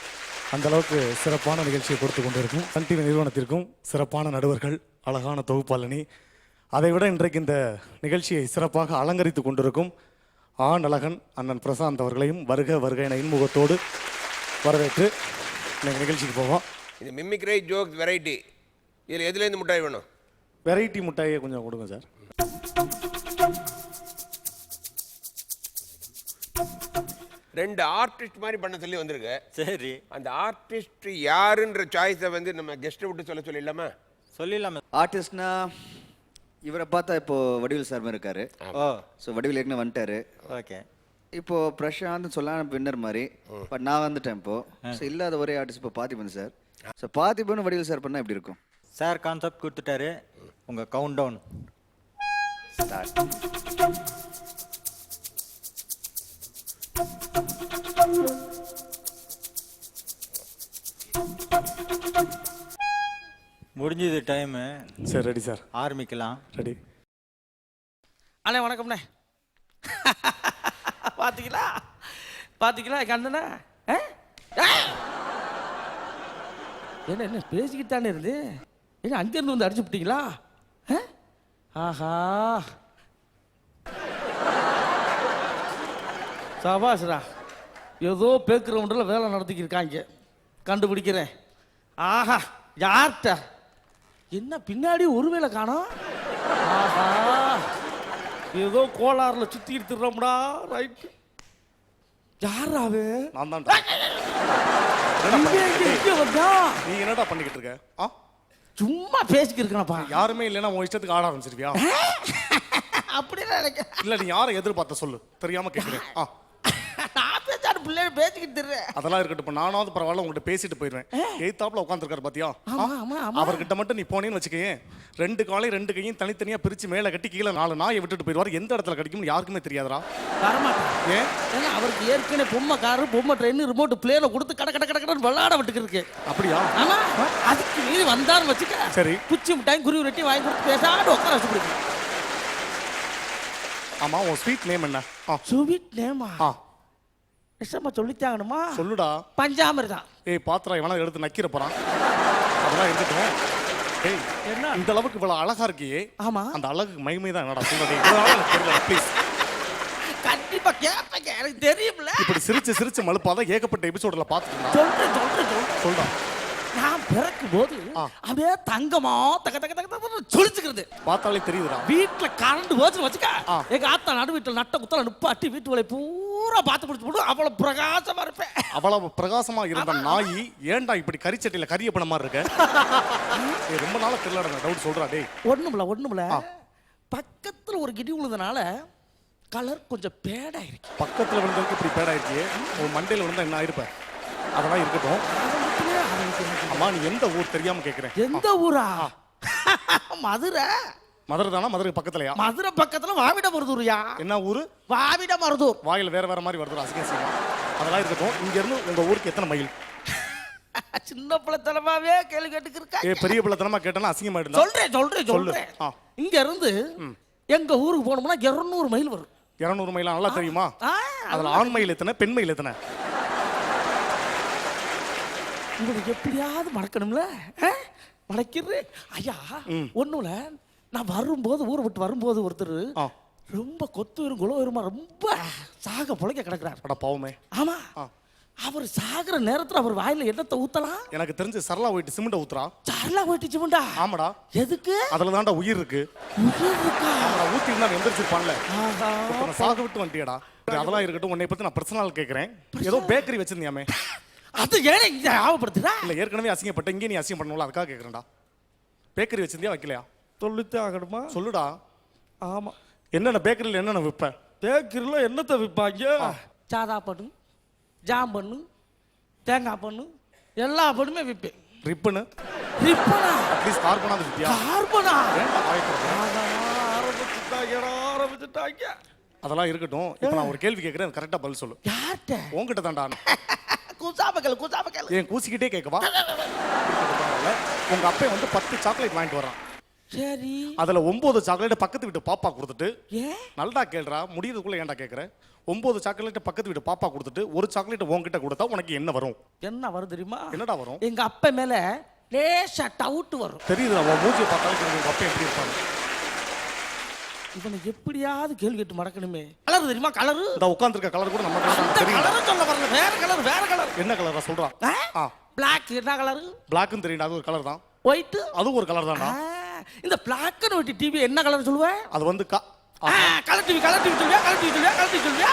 அந்தளவுக்கு சிறப்பான நிகழ்ச்சியை கொடுத்து கொண்டு இருக்கும் சன் டிவி நிறுவனத்திற்கும் சிறப்பான நடுவர்கள், அழகான தொகுப்பாளனி, அதை விட இன்றைக்கு இந்த நிகழ்ச்சியை சிறப்பாக அலங்கரித்து கொண்டிருக்கும் அழகன் அண்ணன் பிரசாந்த் அவர்களையும் வருக வருக என இன்முகத்தோடு வரவேற்று இன்னைக்கு நிகழ்ச்சிக்கு போவோம். இது மிமிக்ரி ஜோக் வெரைட்டி. இதில் எதுலேருந்து மிட்டாய் வேணும்? வெரைட்டி மிட்டாயை கொஞ்சம் கொடுங்க சார். ரெண்டு ஆர்டிஸ்ட் மாதிரி பண்ண சொல்லி வந்திருக்கு. சரி, அந்த ஆர்டிஸ்ட் யாருன்ற சாய்ஸை வந்து நம்ம கெஸ்ட்டை விட்டு சொல்லிடலாமா? சொல்லிடலாமே. ஆர்டிஸ்ட்னா இவரை பார்த்தா இப்போ வடிவேல் சார் மாதிரி இருக்காரு. ஓ, ஸோ வடிவேல் ஏற்கனவே வந்துட்டாரு. ஓகே. இப்போ பிரசாந்த் சொல்லலாம் வின்னர் மாதிரி. பட் நான் வந்துட்டேன் இப்போ. ஸோ இல்லாத ஒரே ஆர்டிஸ்ட் இப்போ Parthiban sir. So Parthiban Vadivel sir பண்ணால் எப்படி இருக்கும்? சார் கான்செப்ட் கொடுத்துட்டாரு. உங்கள் கவுண்ட் டவுன் ஸ்டார்ட். முடிஞ்சது டைமு. சரி, ரெடி சார், ஆரம்பிக்கலாம். ரெடி. அண்ணே வணக்கம்ண்ணே. பாத்தீங்களா பாத்தீங்களா கண்ணனா? என்ன என்ன பேசிக்கிட்டு தானே இருந்து என்ன அங்கேருந்து வந்து அடிச்சு விட்டீங்களா? ஆஹா, சபாஸ்ரா, ஏதோ பேக்கிறவன்ல வேலை நடத்திக்கிருக்காங்க, கண்டுபிடிக்கிறேன். ஆஹா, யார்கிட்ட என்ன பின்னாடி ஒரு வேலை காணோம்? ஆஹா, ஏதோ கோளாறுல சுத்திட்டு திருறோம்டா. ரைட், யாராவே? நான் தான். இங்க வந்தா நீ என்னடா பண்ணிக்கிட்டு இருக்க? சும்மா பேசிக்கிட்டு இருக்கேனப்பா. யாருமே இல்லைன்னா உன் இஷ்டத்துக்கு ஆட ஆரம்பிச்சிருவியா? அப்படின்னு நினைக்க இல்ல நீ யாரை எதிர்பார்த்த சொல்லு, தெரியாம கேட்குறேன். நான் பேசாத பிள்ளைய பேசிக்கிட்டு இருக்கேன். அதெல்லாம் இருக்கட்டும். இப்போ நானாவது பரவாயில்ல உங்கள்கிட்ட பேசிட்டு போயிடுவேன். எய்த்தாப்புல உட்காந்துருக்காரு பாத்தியா? அவர்கிட்ட மட்டும் நீ போனேன்னு வச்சுக்கேன், 2 காலையும் 2 கையும் தனித்தனியா பிரிச்சு மேல கட்டி கீழே 4 நாயை விட்டுட்டு போயிடுவார். எந்த இடத்துல கிடைக்கும்னு யாருக்குமே தெரியாதுடா. வரமாட்டேன். ஏன்? ஏன்னா அவருக்கு ஏற்கனவே பொம்மை காரு பொம்மை ட்ரெயின் ரிமோட் பிளேனை கொடுத்து கட கட கட கடன்னு விளையாட விட்டுக்கு இருக்கு. அப்படியா? ஆமா. அதுக்கு மீறி வந்தாருன்னு வச்சுக்க, சரி, குச்சி மிட்டாய் குருவி ரொட்டி வாங்கி கொடுத்து பேசாட்டு உட்கார வச்சு பிடிக்கும். ஆமா, உன் ஸ்வீட் நேம் என்ன? ஸ்வீட் நேமா? நிச்சயமா சொல்லித்தாங்கணுமா? சொல்லுடா. பஞ்சாமிர்தம். ஏய் பாத்திரம் இவனா எடுத்து நக்கிற போறான். அதெல்லாம் இருக்கட்டும். ஏய் என்ன இந்த அளவுக்கு இவ்வளவு அழகா இருக்கியே? ஆமா. அந்த அழகுக்கு மகிமை தான் என்னடா சொல்றே? ப்ளீஸ். கண்டிப்பா கேட்பேன், எனக்கு தெரியும்ல. இப்படி சிரிச்சு சிரிச்சு மழுப்பாத ஏகப்பட்ட எபிசோட்ல பாத்துக்கலாம். சொல்றேன் சொல்றா. நான் பிறக்கும் போது அப்படியே தங்கமா தக தக தக தக சொல்லிச்சுக்கிறது பார்த்தாலே தெரியுதுடா. வீட்டுல கரண்ட் போச்சுன்னு வச்சுக்க, எங்க ஆத்தா நடு வீட்டுல நட்ட குத்தல நிப்பாட்டி வீட்டு வேலை பூரா பார்த்து பிடிச்சு போட்டு அவ்வளவு பிரகாசமா இருப்பேன். அவ்வளவு பிரகாசமா இருந்த நாய் ஏன்டா இப்படி கறிச்சட்டியில கரிய பண்ண மாதிரி இருக்க? ரொம்ப நாளா தெரியலடா. டவுட் சொல்றா. டேய் ஒண்ணுமில்ல பக்கத்துல ஒரு கிடி விழுந்தனால கலர் கொஞ்சம் பேடா இருக்கு. பக்கத்துல விழுந்ததுக்கு இப்படி பேடா இருக்கியே, உன் மண்டையில விழுந்தா என்ன ஆயிருப்ப? அதெல்லாம் இருக்கட்டும். அம்மா நீ எந்த ஊர் தெரியாம கேக்குறேன். எந்த ஊரா? மதுரை. மதுரை தானா? மதுரை பக்கத்துலயா? மதுரை பக்கத்துல வாவிடமருதூர்யா. என்ன ஊரு? வாவிடமருதூர். வாயில வேற வேற மாதிரி வருது அசிங்கமா. அதெல்லாம் இருக்கட்டும். இங்க இருந்து உங்க ஊருக்கு எத்தனை மைல்? சின்ன பிள்ளைத்தனமாவே கேள்வி கேட்டுக்கு இருக்கா? பெரிய பிள்ளைத்தனமா கேட்டனா அசிங்கமாயிடுதா? சொல்றேன். இங்க இருந்து எங்க ஊருக்கு போனோம்னா 200 மைல் வரும். 200 மைல் நல்லா தெரியுமா? அதுல ஆண் மயில் எத்தனை, பெண் மயில் எத்தனை? உங்களுக்கு எப்படியாவது மடக்கணும்ல, மடக்கிறேன் ஐயா. ஒண்ணுல நான் வரும்போது ஊரை விட்டு வரும்போது ஒருத்தர் ரொம்ப கொத்து வரும் குலம் வருமா ரொம்ப சாக புழைக்க கிடக்குறாரு. அட பாவமே. ஆமா. அவர் சாகுற நேரத்துல அவர் வாயில என்னத்தை ஊத்தலாம்? எனக்கு தெரிஞ்சு சரளா போயிட்டு சிமெண்ட ஊத்துறா. சரளா போயிட்டு சிமெண்டா? ஆமாடா. எதுக்கு? அதுல தான்டா உயிர் இருக்கு. உயிர் இருக்கா? ஊத்தி இருந்தா எந்திரிச்சிருப்பான்ல. சாக விட்டு வந்துட்டியடா. அதெல்லாம் இருக்கட்டும். உன்னை பத்தி நான் பர்சனல் கேக்குறேன். ஏதோ பேக்கரி வச்சிருந்தியாமே, அது ஏன் இங்க ஆவப்படுத்துறா? இல்ல ஏற்கனவே அசிங்கப்பட்ட, இங்கே நீ அசிங்கம் பண்ணணும்ல, அதுக்காக கேக்குறேன்டா. பேக்கரி வச்சிருந்தியா வைக்கலையா? சொல்லித்தே ஆகணுமா? சொல்லுடா. ஆமா. என்னென்ன பேக்கரியில் என்னென்ன விற்ப? பேக்கரியில் என்னத்தை விற்பாங்க? சாதா பண்ணு, ஜாம் பண்ணு, தேங்காய் பண்ணு, எல்லா பண்ணுமே விற்பேன். ரிப்பனு? ரிப்பனா? அட்லீஸ்ட் கார்பனா விற்பியா? கார்பனா? ஆரம்பிச்சுட்டாங்க. அதெல்லாம் இருக்கட்டும். இப்போ நான் ஒரு கேள்வி கேட்குறேன், கரெக்டாக பதில் சொல்லு. யார்கிட்ட? உங்ககிட்ட தான்டா. கூசாபக்கல். ஏன் கூசிக்கிட்டே கேட்கவா? உங்க அப்பா வந்து 10 சாக்லேட் வாங்கிட்டு வரான். சரி. அதுல 9 சாக்லேட் பக்கத்து வீட்டு பாப்பா கொடுத்துட்டு, ஏன் நல்லா கேள்றா, முடியறதுக்குள்ள ஏன்டா கேட்குற? 9 சாக்லேட் பக்கத்து வீட்டு பாப்பா கொடுத்துட்டு ஒரு சாக்லேட் உங்ககிட்ட கொடுத்தா உனக்கு என்ன வரும்? என்ன வரும் தெரியுமா? என்னடா வரும்? எங்க அப்பா மேல லேசா டவுட் வரும். தெரியுது, உன் மூஞ்சியை பார்த்தாலும் உங்க அப்பா எப்படி இருப்பாங்க. இவனை எப்படியாவது கேள்வி கேட்டு மடக்கணுமே. கலர் தெரியுமா? கலரு இந்த உட்கார்ந்திருக்க கலர் கூட நம்ம தெரியும். கலர் சொல்ல வரல, வேற கலர். என்ன கலரா சொல்றா? பிளாக். என்ன கலர்? பிளாக்னு தெரியும், அது ஒரு கலர் தான். ஒயிட், அது ஒரு கலர் தான்டா. இந்த பிளாக் அண்ட் ஒயிட் டிவி என்ன கலர் சொல்லுவேன்? அது வந்து கலர் டிவி சொல்வியா?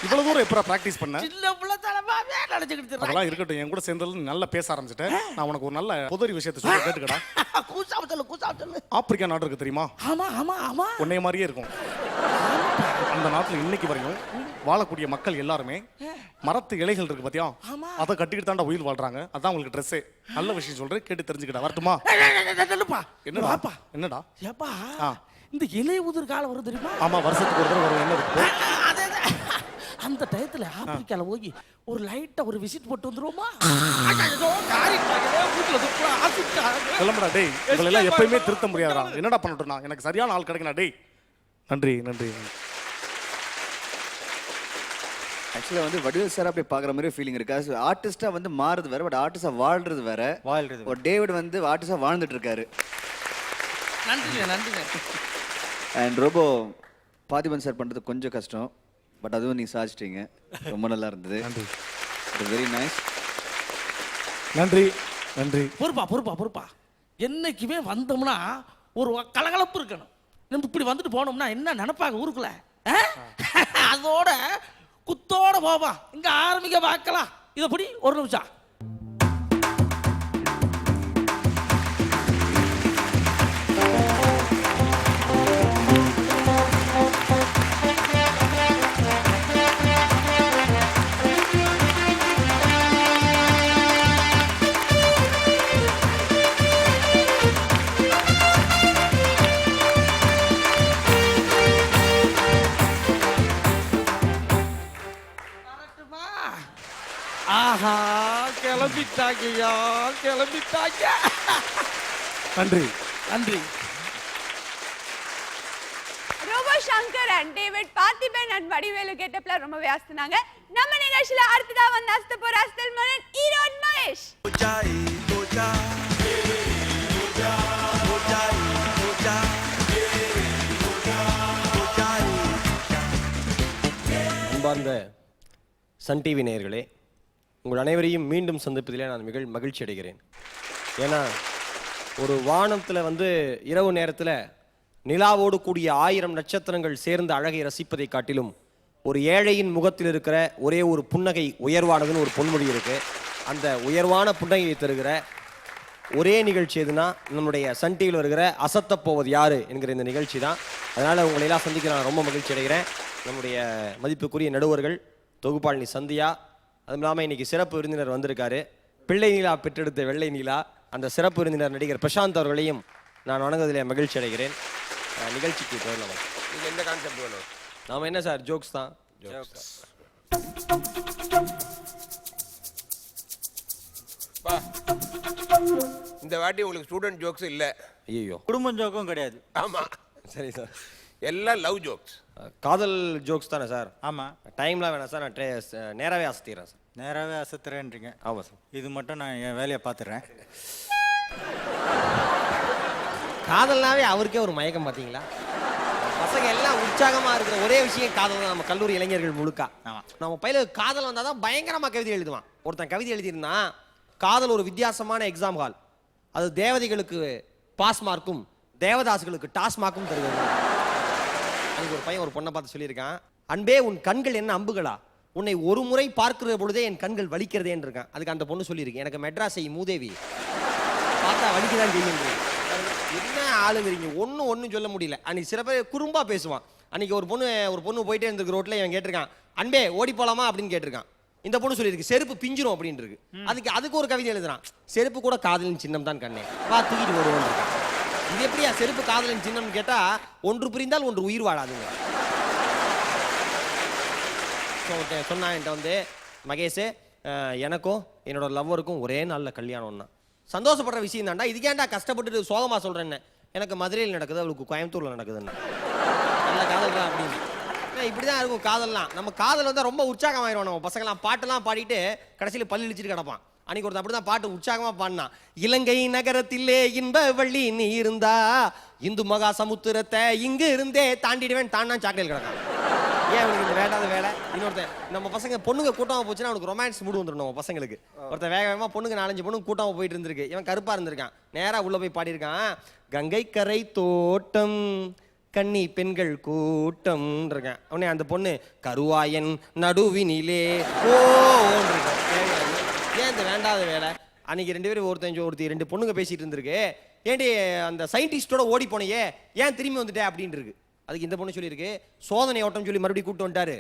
இவ்வளவு தூரம் எப்பரா பிராக்டிஸ் பண்ண? சின்ன புள்ள தலமாவே நினைச்சிட்டு. அதெல்லாம் இருக்கட்டும். என் கூட சேர்ந்தது நல்லா பேச ஆரம்பிச்சிட்டேன். நான் உனக்கு ஒரு நல்ல பொதுரி விஷயத்தை சொல்லி கேட்டுக்கடா. கூசாம சொல்லு. ஆப்பிரிக்கா நாடு இருக்கு தெரியுமா? ஆமா. உன்னைய மாதிரியே இருக்கும். அந்த நாட்டுல இன்னைக்கு வரையும் வாழக்கூடிய மக்கள் எல்லாருமே மரத்து இலைகள் இருக்கு பாத்தியா, அதை கட்டிக்கிட்டு தாண்டா உயிர் வாழ்றாங்க. அதான் உங்களுக்கு ட்ரெஸ்ஸே. நல்ல விஷயம் சொல்றேன், கேட்டு தெரிஞ்சுக்கிட்டா. வரட்டுமா? என்னடா ஏப்பா, இந்த இலை உதிர் காலம் வரும் தெரியுமா? ஆமா, வருஷத்துக்கு ஒரு தடவை வரும். என்ன இருக்கு அந்த டயத்துல ஆப்பிரிக்கால போய் ஒரு லைட்டா ஒரு விசிட் போட்டு வந்துருவோமா? கிளம்புடா டேய். இவங்களெல்லாம் எப்பயுமே திருத்த முடியாதா? என்னடா பண்ணட்டும்? நான் எனக்கு சரியான ஆள் கிடைக்கணும் டேய். நன்றி. ஆக்சுவலாக வந்து வடிவேல் சார் அப்படி பார்க்குற மாதிரி ஃபீலிங் இருக்கு. ஆர்டிஸ்டாக வந்து மாறுறது வேற, பட் ஆர்டிஸ்டாக வாழ்றது வேற. ஒரு டேவிட் வந்து ஆர்டிஸ்டாக வாழ்ந்துட்டு இருக்காரு. நன்றி. அண்ட் ரொம்ப பார்த்திபன் சார் பண்ணுறது கொஞ்சம் கஷ்டம், பட் அதுவும் நீ சாதிச்சிட்டீங்க. ரொம்ப நல்லா இருந்தது. Very nice. நன்றி. பொறுப்பா. என்னைக்குமே வந்தோம்னா ஒரு கலகலப்பு இருக்கணும். நம்ம இப்படி வந்துட்டு போனோம்னா என்ன நினைப்பாங்க ஊருக்குள்ள? அதோட குத்தோட போவா. இங்க ஆரம்பிக்க பார்க்கலாம். இதை படி ஒரு நிமிஷம். ஆஹா கிளம்பிட்டாங்கய்யா கிளம்பிட்டாங்க. நன்றி. நன்றி. Robo Shankar and David Parthiban and Vadivelu கெட்டப்ல ரொம்பவே அசத்துனாங்க. நம்ம நிகழ்ச்சியில அடுத்ததா வந்து அசத்த போற அசத்தல் மன்னன் ஈரோட் மகேஷ். அன்பார்ந்த சன் டிவி நேயர்களே, உங்கள் அனைவரையும் மீண்டும் சந்திப்பதிலே நான் மகிழ்ச்சி அடைகிறேன். ஏன்னா ஒரு வானத்தில் வந்து இரவு நேரத்தில் நிலாவோடு கூடிய 1000 நட்சத்திரங்கள் சேர்ந்த அழகை ரசிப்பதை காட்டிலும் ஒரு ஏழையின் முகத்தில் இருக்கிற ஒரே ஒரு புன்னகை உயர்வானதுன்னு ஒரு பொன்மொழி இருக்குது. அந்த உயர்வான புன்னகையை தருகிற ஒரே நிகழ்ச்சி எதுனா நம்முடைய சன் டிவியில் வருகிற அசத்தப் போவது யாரு என்கிற இந்த நிகழ்ச்சி தான். அதனால் உங்களையெல்லாம் சந்திக்க நான் ரொம்ப மகிழ்ச்சி அடைகிறேன். நம்முடைய மதிப்புக்குரிய நடுவர்கள் தொகுப்பாளினி சந்தியா, அதுவும் இல்லாமல் இன்னைக்கு சிறப்பு விருந்தினர் வந்திருக்காரு, பிள்ளை நீலா பெற்றெடுத்த வெள்ளை நீலா, அந்த சிறப்பு விருந்தினர் நடிகர் பிரசாந்த் அவர்களையும் நான் வணங்குவதிலே மகிழ்ச்சி அடைகிறேன். நிகழ்ச்சிக்கு போயிடலாம். நீங்கள் எந்த கான்செப்ட் வேணும்? நாம் என்ன சார், ஜோக்ஸ் தான். இந்த வாட்டி உங்களுக்கு ஸ்டூடெண்ட் ஜோக்ஸ் இல்லை. ஐயோ, குடும்பம் ஜோக்கும் கிடையாது. ஆமாம், சரி சார். எல்லாம் லவ் ஜோக்ஸ், காதல் ஜோக்ஸ் தானே சார்? ஆமாம். டைம்லாம் வேணாம் சார், நான் நேராகவே அசத்திடுறேன் சார். நேராகவே அசத்துறேன்றீங்க? ஆமாம் சார். இது மட்டும் நான் என் வேலையை பார்த்துறேன். காதல்னாவே அவருக்கே ஒரு மயக்கம் பார்த்தீங்களா? பசங்க எல்லாம் உற்சாகமாக இருக்கிற ஒரே விஷயம் காதல் தான். நம்ம கல்லூரி இளைஞர்கள் முழுக்கா நம்ம பையில காதல் வந்தால் தான் பயங்கரமாக கவிதை எழுதுவான். ஒருத்தன் கவிதை எழுதியிருந்தான், காதல் ஒரு வித்தியாசமான எக்ஸாம் ஹால், அது தேவதைகளுக்கு பாஸ் மார்க்கும் தேவதாசுகளுக்கு டாஸ் மார்க்கும் தருகிறது. அதுக்கு ஒரு பையன் ஒரு பொண்ணை பார்த்து சொல்லியிருக்கான், அன்பே உன் கண்கள் என்ன அம்புகளா, உன்னை ஒரு முறை பார்க்கிற பொழுதே என் கண்கள் வலிக்கிறதேன்னு இருக்கான். அதுக்கு அந்த பொண்ணு சொல்லியிருக்கு, எனக்கு மெட்ராஸை மூதேவி பார்த்தா வலிக்குதான் செய்யும். என்ன ஆளுங்கிறீங்க, ஒன்றும் சொல்ல முடியல. அன்னைக்கு சில பேர் குறும்பா பேசுவான். அன்னைக்கு ஒரு பொண்ணு போயிட்டே இருந்திருக்கு ரோட்ல, இவன் கேட்டிருக்கான், அன்பே ஓடி போலாமா அப்படின்னு கேட்டிருக்கான். இந்த பொண்ணு சொல்லியிருக்கு, செருப்பு பிஞ்சிரும் அப்படின்னு இருக்கு. அதுக்கு ஒரு கவிதை எழுதுறான், செருப்பு கூட காதலின் சின்னம் தான் கண்ணே, வா தூக்கிட்டு வருவோம். இது எப்படியா செருப்பு காதலின் சின்னம்னு கேட்டா, ஒன்று பிரிந்தால் ஒன்று உயிர் வாழாதுங்க. சொன்னா என்கிட்ட வந்து, மகேஷ் எனக்கும் என்னோட லவ்வருக்கும் ஒரே நாளில் கல்யாணம்னா சந்தோஷப்படுற விஷயம் தான்டா, இதுக்கேண்டா கஷ்டப்பட்டு சோகமாக சொல்கிறேன்னு. எனக்கு மதுரையில் நடக்குது, அவளுக்கு கோயம்புத்தூரில் நடக்குதுன்னு. நல்ல காதல் தான் அப்படின்னு. இப்படி தான் இருக்கும் காதல்லாம். நம்ம காதல் வந்தால் ரொம்ப உற்சாகமாயிரும். நம்ம பசங்களாம் பாட்டெல்லாம் பாடிட்டு கடைசியில் பல்லு இழிச்சிட்டு கிடப்பான். அன்னைக்கு ஒருத்தன் அப்படி தான் பாட்டு உற்சாகமாக பாடினான், இலங்கை நகரத்திலே இன்ப வள்ளி நீ இருந்தா இந்து மகா சமுத்திரத்தை இங்கு இருந்தே தாண்டிடுவேன், தாண்டா சாக்கடையில் கிடக்கான். ஏன் அவனுக்கு இந்த வேண்டாத வேலை? இன்னொருத்தன், நம்ம பசங்க பொண்ணுங்க கூட்டமாக போச்சுன்னா அவனுக்கு ரொமான்ஸ் மூடு வந்துடும். நம்ம பசங்களுக்கு ஒருத்தன் வேகமாக பொண்ணுங்க 4-5 பொண்ணுங்க கூட்டமாக போயிட்டு இருந்திருக்கு. இவன் கருப்பாக இருந்திருக்கான், நேராக உள்ளே போய் பாடியிருக்கான், கங்கை கரை தோட்டம் கன்னி பெண்கள் கூட்டம் இருக்கான். உடனே அந்த பொண்ணு கருவாயன் நடுவினிலே ஓன்னு இருக்கான். ஏன் இந்த வேண்டாத வேலை? அன்னைக்கு 2 பேரும் ஒருத்தி 2 பொண்ணுங்க பேசிட்டு இருந்திருக்கு, ஏன்டி அந்த சயின்டிஸ்டோட ஓடி போனையே ஏன் திரும்பி வந்துட்டே அப்படின்னு இருக்கு. அதுக்கு இந்த பொண்ணு சொல்லியிருக்கு, சோதனை ஓட்டம் சொல்லி மறுபடியும் கூப்பிட்டு வந்துட்டாரு,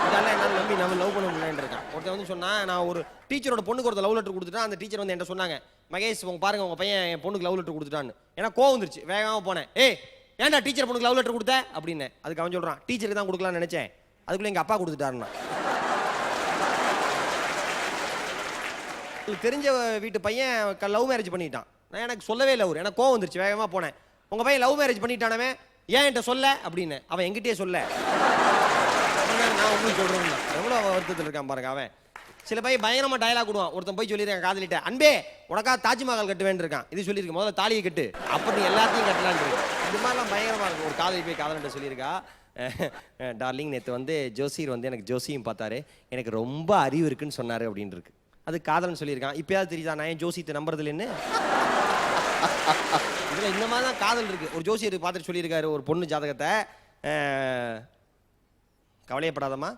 இதெல்லாம் என்னால் நம்பி நம்ம லவ் பண்ண முடியலன்னு இருக்கான். ஒருத்தன் வந்து சொன்னா, நான் ஒரு டீச்சரோட பொண்ணுக்கு ஒருத்தர் லவ் லெட்டர் கொடுத்துட்டா, அந்த டீச்சர் வந்து என்கிட்ட சொன்னாங்க, மகேஷ் உங்க பாருங்க உங்க பையன் என் பொண்ணுக்கு லவ் லெட்டர் கொடுத்துட்டான்னு. ஏன்னா கோவம் வந்துருச்சு, வேகமாக போனேன், ஏய் ஏன்டா டீச்சர் பொண்ணுக்கு லவ் லெட்டர் கொடுத்த அப்படின்னு. அதுக்கு அவன் சொல்றான், டீச்சருக்கு தான் கொடுக்கலாம்னு நினைச்சேன், அதுக்குள்ள எங்க அப்பா கொடுத்துட்டாருன்னா. தெரிஞ்ச வீட்டு பையன் லவ் மேரேஜ் பண்ணிட்டான். நான் எனக்கு சொல்லவே இல்லை, அவர் எனக்கு கோவம் வந்துருச்சு, வேகமாக போனேன், உங்க பையன் லவ் மேரேஜ் பண்ணிட்டானவே ஏன் என்கிட்ட சொல்ல அப்படின்னு. அவன் எங்கிட்டே சொல்ல, நான் உங்களுக்கு சொல்றேன். எவ்வளோ வருத்தத்தில் இருக்கான் பாருங்க அவன். சில பையன் பயங்கரமா டயலாக் விடுவான். ஒருத்தன் போய் சொல்லியிருக்கான் காதலிட்ட, அன்பே உனக்கா தாஜ்மஹால் கட்டுவேன் இருக்கான். இது சொல்லியிருக்கு, முதல்ல தாலியை கட்டு அப்படி எல்லாத்தையும் கட்டலான் இருக்கு. இந்த மாதிரிலாம் பயங்கரமா இருக்கும். ஒரு காதலி போய் காதலிட்ட சொல்லியிருக்கா, டார்லிங் நேற்று வந்து ஜோசியர் வந்து எனக்கு ஜோசியும் பார்த்தாரு, எனக்கு ரொம்ப அறிவு இருக்குன்னு சொன்னாரு அப்படின்னு இருக்கு. அது காதல்னு சொல்லியிருக்கான். இப்பயாவது தெரியுதா நான் ஏன் ஜோசியத்தை நம்புறது இல்லைன்னு? இதில் இந்த மாதிரி தான் காதல் இருக்கு. ஒரு ஜோசியர் பார்த்துட்டு சொல்லியிருக்காரு ஒரு பொண்ணு ஜாதகத்தை, கவலையப்படாதம்மா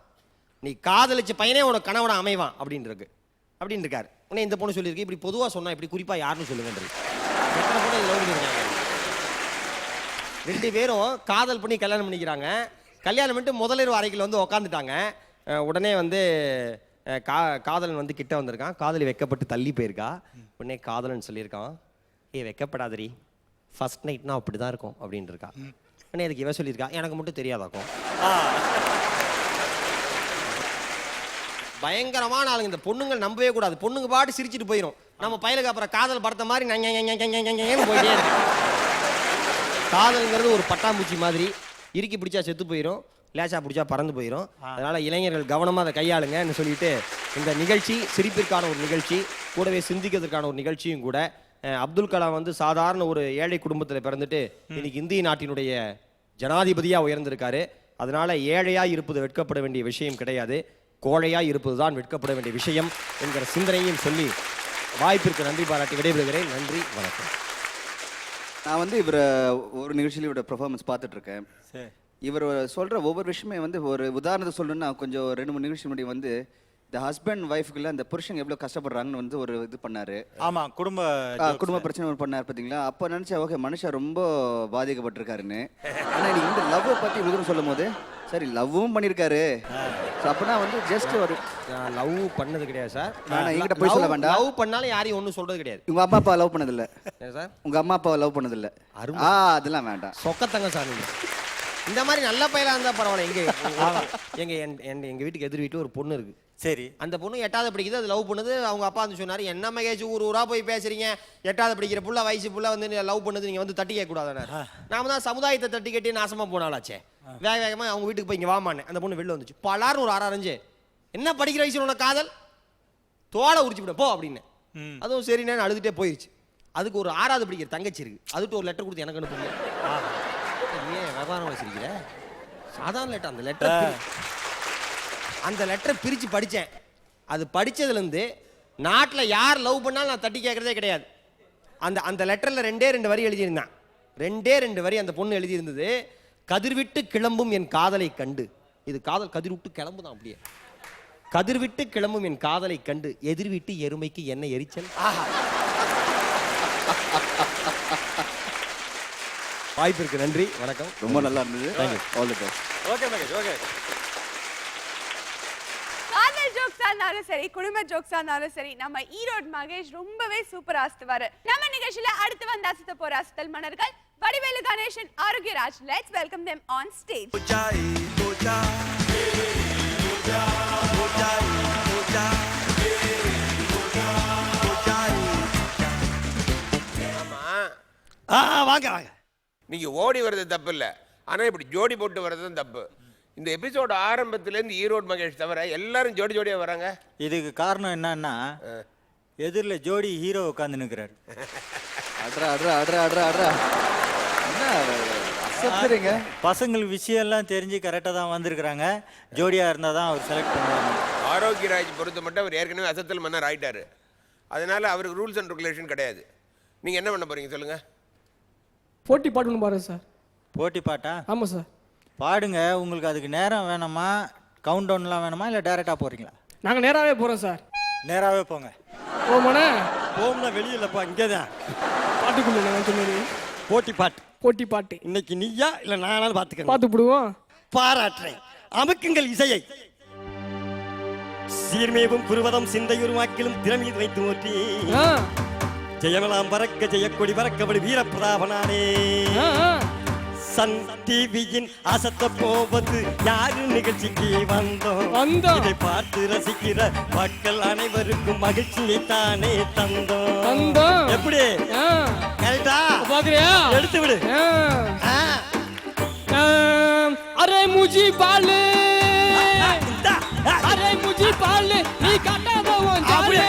நீ காதலிச்ச பையனே உனக்கு கணவனை அமைவான் அப்படின்னு இருக்காரு. உடனே இந்த பொண்ணு சொல்லியிருக்கு, இப்படி பொதுவாக சொன்னா இப்படி குறிப்பாக யாருன்னு சொல்லுங்கன்றது. எத்தனை பொண்ணு இதில் ஓடிருக்காங்க? 2 பேரும் காதல் பண்ணி கல்யாணம் பண்ணிக்கிறாங்க. கல்யாணம் பண்ணிட்டு முதலிரவு அறைக்கில் வந்து உக்காந்துட்டாங்க. உடனே வந்து காதலன் வந்து கிட்ட வந்திருக்கான், காதலி வெக்கப்பட்டு தள்ளி போயிருக்கா. உடனே காதலன் சொல்லியிருக்கான், வெக்கப்படாதரி ஃபர்ஸ்ட் நைட்னா அப்படி தான் இருக்கும் அப்படின்னு இருக்கா. உடனே அதுக்கு இவ சொல்லியிருக்கா, எனக்கு மட்டும் தெரியாதாக்கும். பயங்கரமான ஆளுங்க. இந்த பொண்ணுங்கள் நம்பவே கூடாது. பொண்ணுங்க பாட்டு சிரிச்சிட்டு போயிடும். நம்ம பையலுக்கு அப்புறம் காதல் படத்த மாதிரி போயிட்டே இருக்கு. காதல்ங்கிறது ஒரு பட்டாம்பூச்சி மாதிரி, இறுக்கி பிடிச்சா செத்து போயிடும், லேசா பிடிச்சா பறந்து போயிடும். அதனால இளைஞர்கள் கவனமாக அதை கையாளுங்கன்னு சொல்லிட்டு இந்த நிகழ்ச்சி சிரிப்பிற்கான ஒரு நிகழ்ச்சி, கூடவே சிந்திக்கிறதுக்கான ஒரு நிகழ்ச்சியும் கூட. அப்துல் கலாம் வந்து சாதாரண ஒரு ஏழை குடும்பத்தில் பிறந்துட்டு இன்னைக்கு இந்திய நாட்டினுடைய ஜனாதிபதியாக உயர்ந்திருக்காரு. அதனால ஏழையாக இருப்பது வெட்கப்பட வேண்டிய விஷயம் கிடையாது, கோழையாக இருப்பது தான் வெட்கப்பட வேண்டிய விஷயம் என்கிற சிந்தனையும் சொல்லி வாய்ப்பிற்கு நன்றி பாராட்டி விடைபெறுகிறேன். நன்றி, வணக்கம். நான் வந்து இவரை ஒரு நிகழ்ச்சியில் இவரோட பெர்ஃபார்மன்ஸ் பார்த்துட்டு இருக்கேன். இவர் சொல்கிற ஒவ்வொரு விஷயமே வந்து ஒரு உதாரணத்தை சொல்லணும்னா, கொஞ்சம் 2-3 நிகழ்ச்சி முன்னாடி வந்து இந்த ஹஸ்பண்ட் ஒய்ஃபுக்குள்ள அந்த புருஷங்க எவ்வளோ கஷ்டப்படுறாங்கன்னு வந்து ஒரு இது பண்ணாரு. ஆமாம், குடும்ப பிரச்சனை ஒரு பண்ணார் பார்த்தீங்களா. அப்போ நினச்சா ஓகே மனுஷன் ரொம்ப பாதிக்கப்பட்டிருக்காருன்னு. ஆனால் இன்னைக்கு வந்து லவ்வை பற்றி இவ்வளோ சொல்லும் போது சரி லவ்வும் பண்ணியிருக்காரு. ஸோ அப்போனா வந்து ஜஸ்ட் ஒரு லவ் பண்ணது கிடையாது சார். நான் என்கிட்ட போய் சொல்ல வேண்டாம். லவ் பண்ணாலும் யாரையும் ஒன்றும் சொல்றது கிடையாது. உங்கள் அம்மா அப்பா லவ் பண்ணதில்லை சார்? உங்கள் அம்மா அப்பாவை லவ் பண்ணதில்லை? அதெல்லாம் வேண்டாம், சொக்கத்தங்க சார். இந்த மாதிரி நல்ல பையலா இருந்தா பரவாயில்ல. எங்க வீட்டுக்கு எதிர் வீட்டு ஒரு பொண்ணு இருக்கு. சரி, அந்த பொண்ணு 8வது படிக்குது, அது லவ் பண்ணுது. அவங்க அப்பா வந்து சொன்னாரு, என்ன மகேஷ் ஊரா போய் பேசுறீங்க, 8வது படிக்கிற புள்ள வயசு புள்ள வந்து லவ் பண்ணுது, நீங்க வந்து தட்டி கேட்க கூடாது. நாம தான் சமுதாயத்தை தட்டி கட்டி நாசமா போனாலாச்சே. வேகமா அவங்க வீட்டுக்கு போய் இங்க வாமானே. அந்த பொண்ணு வெளில வந்துச்சு, பலார்னு ஒரு அரைஞ்சு, என்ன படிக்கிற வயசுல உனக்கு காதல், தோலை உரிச்சு விட போ அப்படின்னு. அதுவும் சரி நான் அழுதுட்டே போயிடுச்சு. அதுக்கு ஒரு 6வது படிக்கிற தங்கச்சி இருக்கு, அதுட்டு ஒரு லெட்டர் கொடுத்து எனக்கு அனுப்புங்க. ஏன் விவகாரம் வச்சிருக்கிற? சாதாரண லெட்டர். அந்த லெட்டரை பிரித்து படித்தேன். அது படித்ததுலேருந்து நாட்டில் யார் லவ் பண்ணாலும் நான் தட்டி கேட்குறதே கிடையாது. அந்த லெட்டரில் 2 வரி எழுதியிருந்தான். 2 வரி அந்த பொண்ணு எழுதியிருந்தது, கதிர்விட்டு கிளம்பும் என் காதலை கண்டு. இது காதல் கதிர்விட்டு கிளம்பு தான். அப்படியே கதிர்விட்டு கிளம்பும் என் காதலை கண்டு, எதிர்விட்டு எருமைக்கு என்ன எரிச்சல். வாய்ப்பிற்கு நன்றி, வணக்கம். ரொம்ப நல்லா இருந்தது. All the best. Okay Mahesh, okay. காதல் ஜோக்ஸா இருந்தாலும் சரி, குடும்ப ஜோக்ஸா இருந்தாலும் சரி, நம்ம ஈரோடு மகேஷ் ரொம்பவே சூப்பரா அசத்துவாரு. நம்ம நிகழ்ச்சியில அடுத்து வந்து அசத்த போற அசத்தல் மன்னர்கள் Vadivelu Ganesan, Arokiyaraj. Let's welcome them on stage. வாங்க வாங்க. நீங்க ஓடி வர்றது தப்பு இல்லை, ஆனா இப்படி ஜோடி போட்டு வர்றது தப்பு. இந்த எபிசோட் ஆரம்பத்திலேருந்து ஈரோடு மகேஷ் தவிர எல்லாரும் ஜோடி ஜோடியா வராங்க. இதுக்கு காரணம் என்னன்னா, எதிரில் ஜோடி ஹீரோ உட்காந்து நிற்கிறாரு. என்ன பசங்களுக்கு விஷயம் எல்லாம் தெரிஞ்சு கரெக்டாக தான் வந்திருக்கிறாங்க. ஜோடியாக இருந்தால் தான் அவர் செலக்ட் பண்ணுவாங்க. ஆரோக்கியராஜ் பொறுத்த மட்டும் அவர் ஏற்கனவே அசத்தல் மன்னர் ஆயிட்டாரு. அதனால அவருக்கு ரூல்ஸ் அண்ட் ரெகுலேஷன் கிடையாது. நீங்க என்ன பண்ண போறீங்க சொல்லுங்க? போட்டி பாடணும் பாருங்க சார். போட்டி பாட்டா? ஆமாம் சார். பாடுங்க. உங்களுக்கு அதுக்கு நேரம் வேணுமா, கவுண்ட் டவுன்லாம் வேணுமா, இல்லை டைரெக்டாக போகிறீங்களா? நாங்கள் நேராகவே போகிறோம் சார். நேராகவே போங்க. போமாண்ணே. போம்னா வெளியிலப்பா, இங்கே தான் பாட்டுக்குள்ள நான் சொன்னது போட்டி பாட்டு. போட்டி பாட்டு. இன்னைக்கு நீயா இல்லை நானாலும் பார்த்துக்க. பார்த்து விடுவோம். பாராட்டுறேன். அமுக்குங்கள் இசையை. சீர்மேவும் புருவதம் சிந்தையுருவாக்கிலும் திறமீது வைத்து ஓற்றி ஜெயமெல்லாம் பறக்க ஜெயக்கொடி பறக்கபடி வீரப்பிரதாபனானே. சன் டிவியின் அசத்த போவது யாரு நிகழ்ச்சிக்கு வந்தோம். இதை பார்த்து ரசிக்கிற மக்கள் அனைவருக்கும் மகிழ்ச்சியை தானே தந்தோம். எப்படி கரெக்டா பாக்குறியா? எடுத்து விடு. அரே முஜி பாலு, அரே முஜி பாலு, நீ கட்டாத உன் ஜாலு.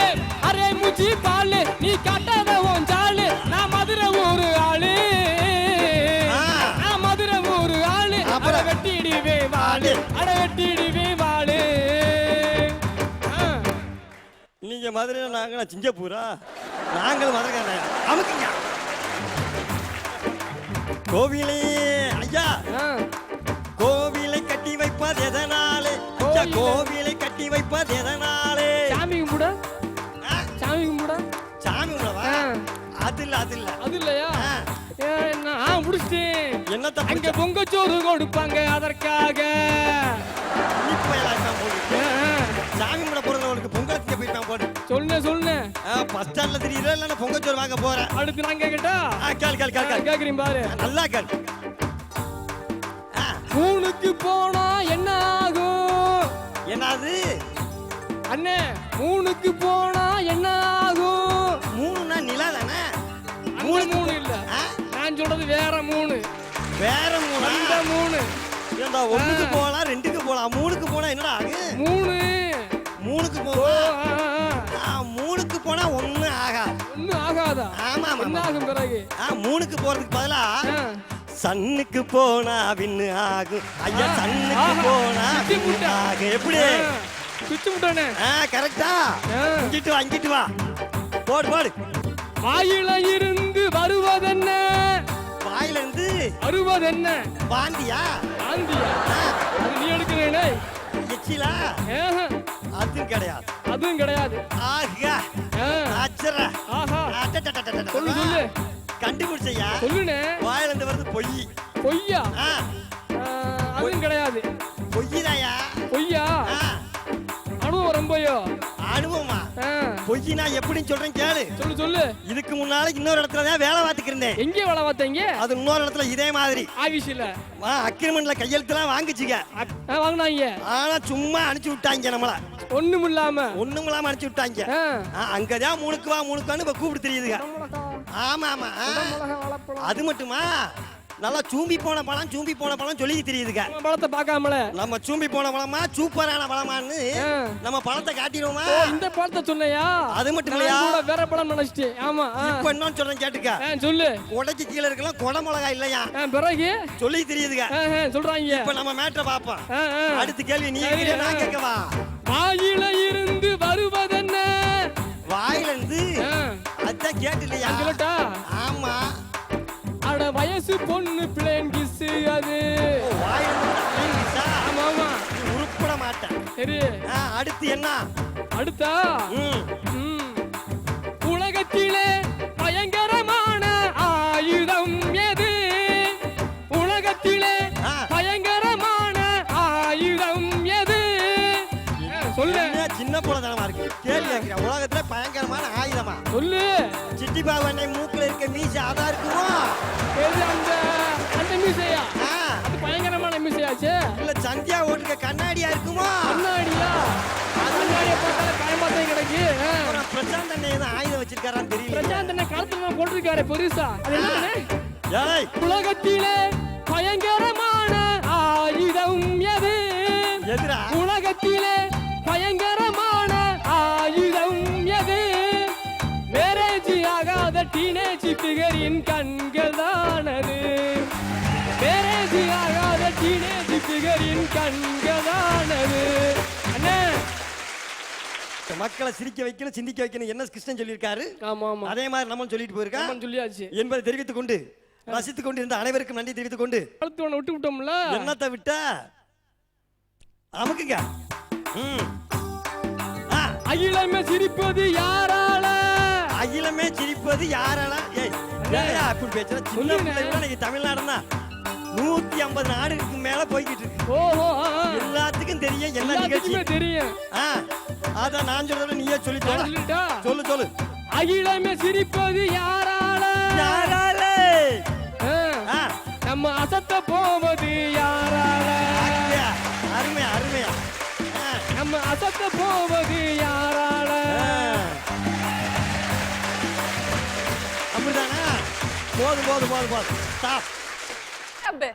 அரே முஜி பாலு, நீ கட்டாத உன் ஜாலு. நான் மதுரை ஊரு ஆளு, நான் மதுரை ஊரு ஆளு. அட வெட்டிடுவே வாளு, அட வெட்டிடுவே வாளு. நீங்க மதுரை, நாங்க சிங்கப்பூரா? நாங்கள் மதுரை. அமுக்குங்க. கோவிலே ஐயா, கோவிலை கட்டி வைப்பது எதனாலே? கோவிலை கட்டி வைப்பது எதனாலே? சாமி கும்பிட, சாமி கும்பிட, சாமி கும்பிடவா? அது இல்ல, அது இல்ல, அது இல்லையா? நான் முடிச்சிட்டேன். என்னத்த அங்க பொங்கச்சோறு கொடுப்பாங்க, அதற்காக. சாமி கும்பிட போறவங்களுக்கு பொங்கல் போயிட்டான் போடு. சொன்னேன் பஸ் ஸ்டாண்ட்ல தெரியல, இல்ல பொங்கச்சோறு வாங்க போறேன். அடுத்து நான் கேட்டா கேக்குறீங்க பாரு. நல்லா கேள். ஊனுக்கு போனா என்ன ஆகும்? என்னது? அண்ணே 3க்கு போனா என்ன ஆகும்? 3னா நிலா தானே? அந்த 3 இல்ல, நான் சொல்றது வேற 3. வேற 3? அந்த 3. ஏண்டா 1க்கு போலாம் 2க்கு போலாம் 3க்கு போனா என்னடா ஆகும்? 3. 3க்கு போனா 3க்கு போனா 1 ஆகாது. 1 ஆகாதா? ஆமா ஆமா. என்ன ஆகும் பிறகு? 3க்கு போறதுக்கு பதிலா சன்னுக்கு போனா விண்ணு ஆகும். ஐயா சன்னுக்கு போனா விண்ணு ஆகும். எப்படி? சுச்சு முட்டானே. கரெக்டா? இங்கிட்டு வா. போடு. வாயில இருந்து வருவதென்ன? வாயில இருந்து வருவதென்ன? வாந்தியா? வாந்தியா? அது நீ எடுக்கிறேனே. எச்சிலா? அதுவும் கிடையாது. அதுவும் கிடையாது. ஆஹா. அச்சரா. ஆஹா. சொல்லு. கண்டுபிடிச்சையா? சொல்லுனே. வாயில இருந்து வருது பொய். பொய்யா? அதுவும் கிடையாது. பொய்தாயா? பொய்யா? அனுபவம் ரொம்பயோ. அனுபவமா? பொய்னா எப்படின்னு சொல்றேன் கேளு. சொல்லு. இதுக்கு முன்னால இன்னொரு இடத்துல தான் வேலை பார்த்துட்டு இருந்தேன். எங்கே வேலை பார்த்தீங்க? அது இன்னொரு இடத்துல இதே மாதிரி ஆபீஸ்ல அக்ரிமெண்ட்ல கையெழுத்துலாம் வாங்கிச்சுங்க. வாங்கினாங்க. ஆனா சும்மா அனுப்பிச்சு விட்டாங்க நம்மள. ஒண்ணுமில்லாம அனுப்பிச்சு விட்டாங்க. அங்கதான் 3க்கு வா 3க்கு இப்ப கூப்பிட்டு தெரியுதுங்க. ஆமா. அது மட்டுமா? நல்லா சூம்பி போன பழம் சொல்லி தெரியுதுங்க. பழத்தை பார்க்காமல நம்ம சூம்பி போன பழமா சூப்பரான பழமான்னு நம்ம பழத்தை காட்டிடுவோமா? இந்த பழத்தை சொன்னையா? அது மட்டும் இல்லையா, வேற பழம் நினைச்சிட்டே. ஆமா. இப்ப இன்னொன்னு சொல்றேன் கேட்டுக்க. சொல்லு. கொடைக்கு கீழே இருக்கலாம் கொடை மிளகா இல்லையா? பிறகு சொல்லி தெரியுதுங்க. சொல்றாங்க. இப்ப நம்ம மேட்டரை பாப்போம். அடுத்த கேள்வி நீ கேக்குறியா நான் கேட்கவா? வாயில இருந்து வருவதென்ன? வாயில இருந்து அதான் கேட்டு இல்லையா? சொல்லட்டா? ஆமா. அட வயசு பொண்ணு பிளேன் கிஸ் அது. வாயில இருந்து பிளேன் கிஸ்ஸா? ஆமா. உருப்பட மாட்டேன். சரி. அடுத்து என்ன? அடுத்தா? உலகத்திலே பயங்கரமான ஆயுதம் எது? உலகத்திலே பயங்கரமான ஆயுதம் எது? சொல்லு. சின்ன போலதனமா இருக்கு. கேள்வி கேக்குறேன். உலகத்துல பயங்கரமான ஆயுதமா? சொல்லு. சிட்டி பாவனை மூக்குல இருக்க மீசை அதா இருக்குமோ? அந்த மீசையா? அது பயங்கரமான மீசையாச்சே. இல்ல சந்தியா ஓட்டுக்க கண்ணாடியா இருக்குமோ? கண்ணாடியா? கண்ணாடியை பார்த்தாலே பயமாத்தே கிடக்கு. பிரசாந்த் அண்ணன் தான் ஆயுதம் வச்சிருக்காரான்னு தெரியல. பிரசாந்த் அண்ணன் களத்துல போட்டிருக்காரு பெருசா. அது என்ன? உலகத்திலே பயங்கரமான ஆயுதம் எது? எதுரா? உலகத்திலே பயங்கரமான ஆயுதம் எது? மேரேஜ் ஆகாத டீனேஜ் பிகரின் கண்கள் தானது. மேரேஜ் ஆகாத டீனேஜ் பிகரின் கண்கள் தானது. அண்ணே மக்களை சிரிக்க வைக்கணும் சிந்திக்க வைக்கணும் என்ன கிருஷ்ணன் சொல்லியிருக்காரு. ஆமா. அதே மாதிரி நம்ம சொல்லிட்டு போயிருக்கோம். சொல்லியாச்சு என்பதை தெரிவித்துக் கொண்டு ரசித்துக் கொண்டு இருந்த அனைவருக்கும் நன்றி தெரிவித்துக் கொண்டு விட்டு விட்டோம்ல. என்னத்தை விட்ட அமுக்குங்க. அகிலமே சிரிப்பது யாரால? அகிலமே சிரிப்பது யாரால? அப்படி பேசுற சின்ன பிள்ளை கூட இன்னைக்கு தமிழ்நாடுன்னா 150 நாடுகளுக்கு மேல போய்கிட்டு இருக்கு. எல்லாத்துக்கும் தெரியும் என்ன நிகழ்ச்சி தெரியும். அத நான் சொல்றத நீயே சொல்லு. சொல்லு. அகிலமே சிரிப்பது யாரால? யாரால? நம்ம அசத்த போவது யாரால? அருமையா. நம்ம அசத்த போவது யாரால? அப்படிதானா? போதும். ஸ்டாப். அப்பு.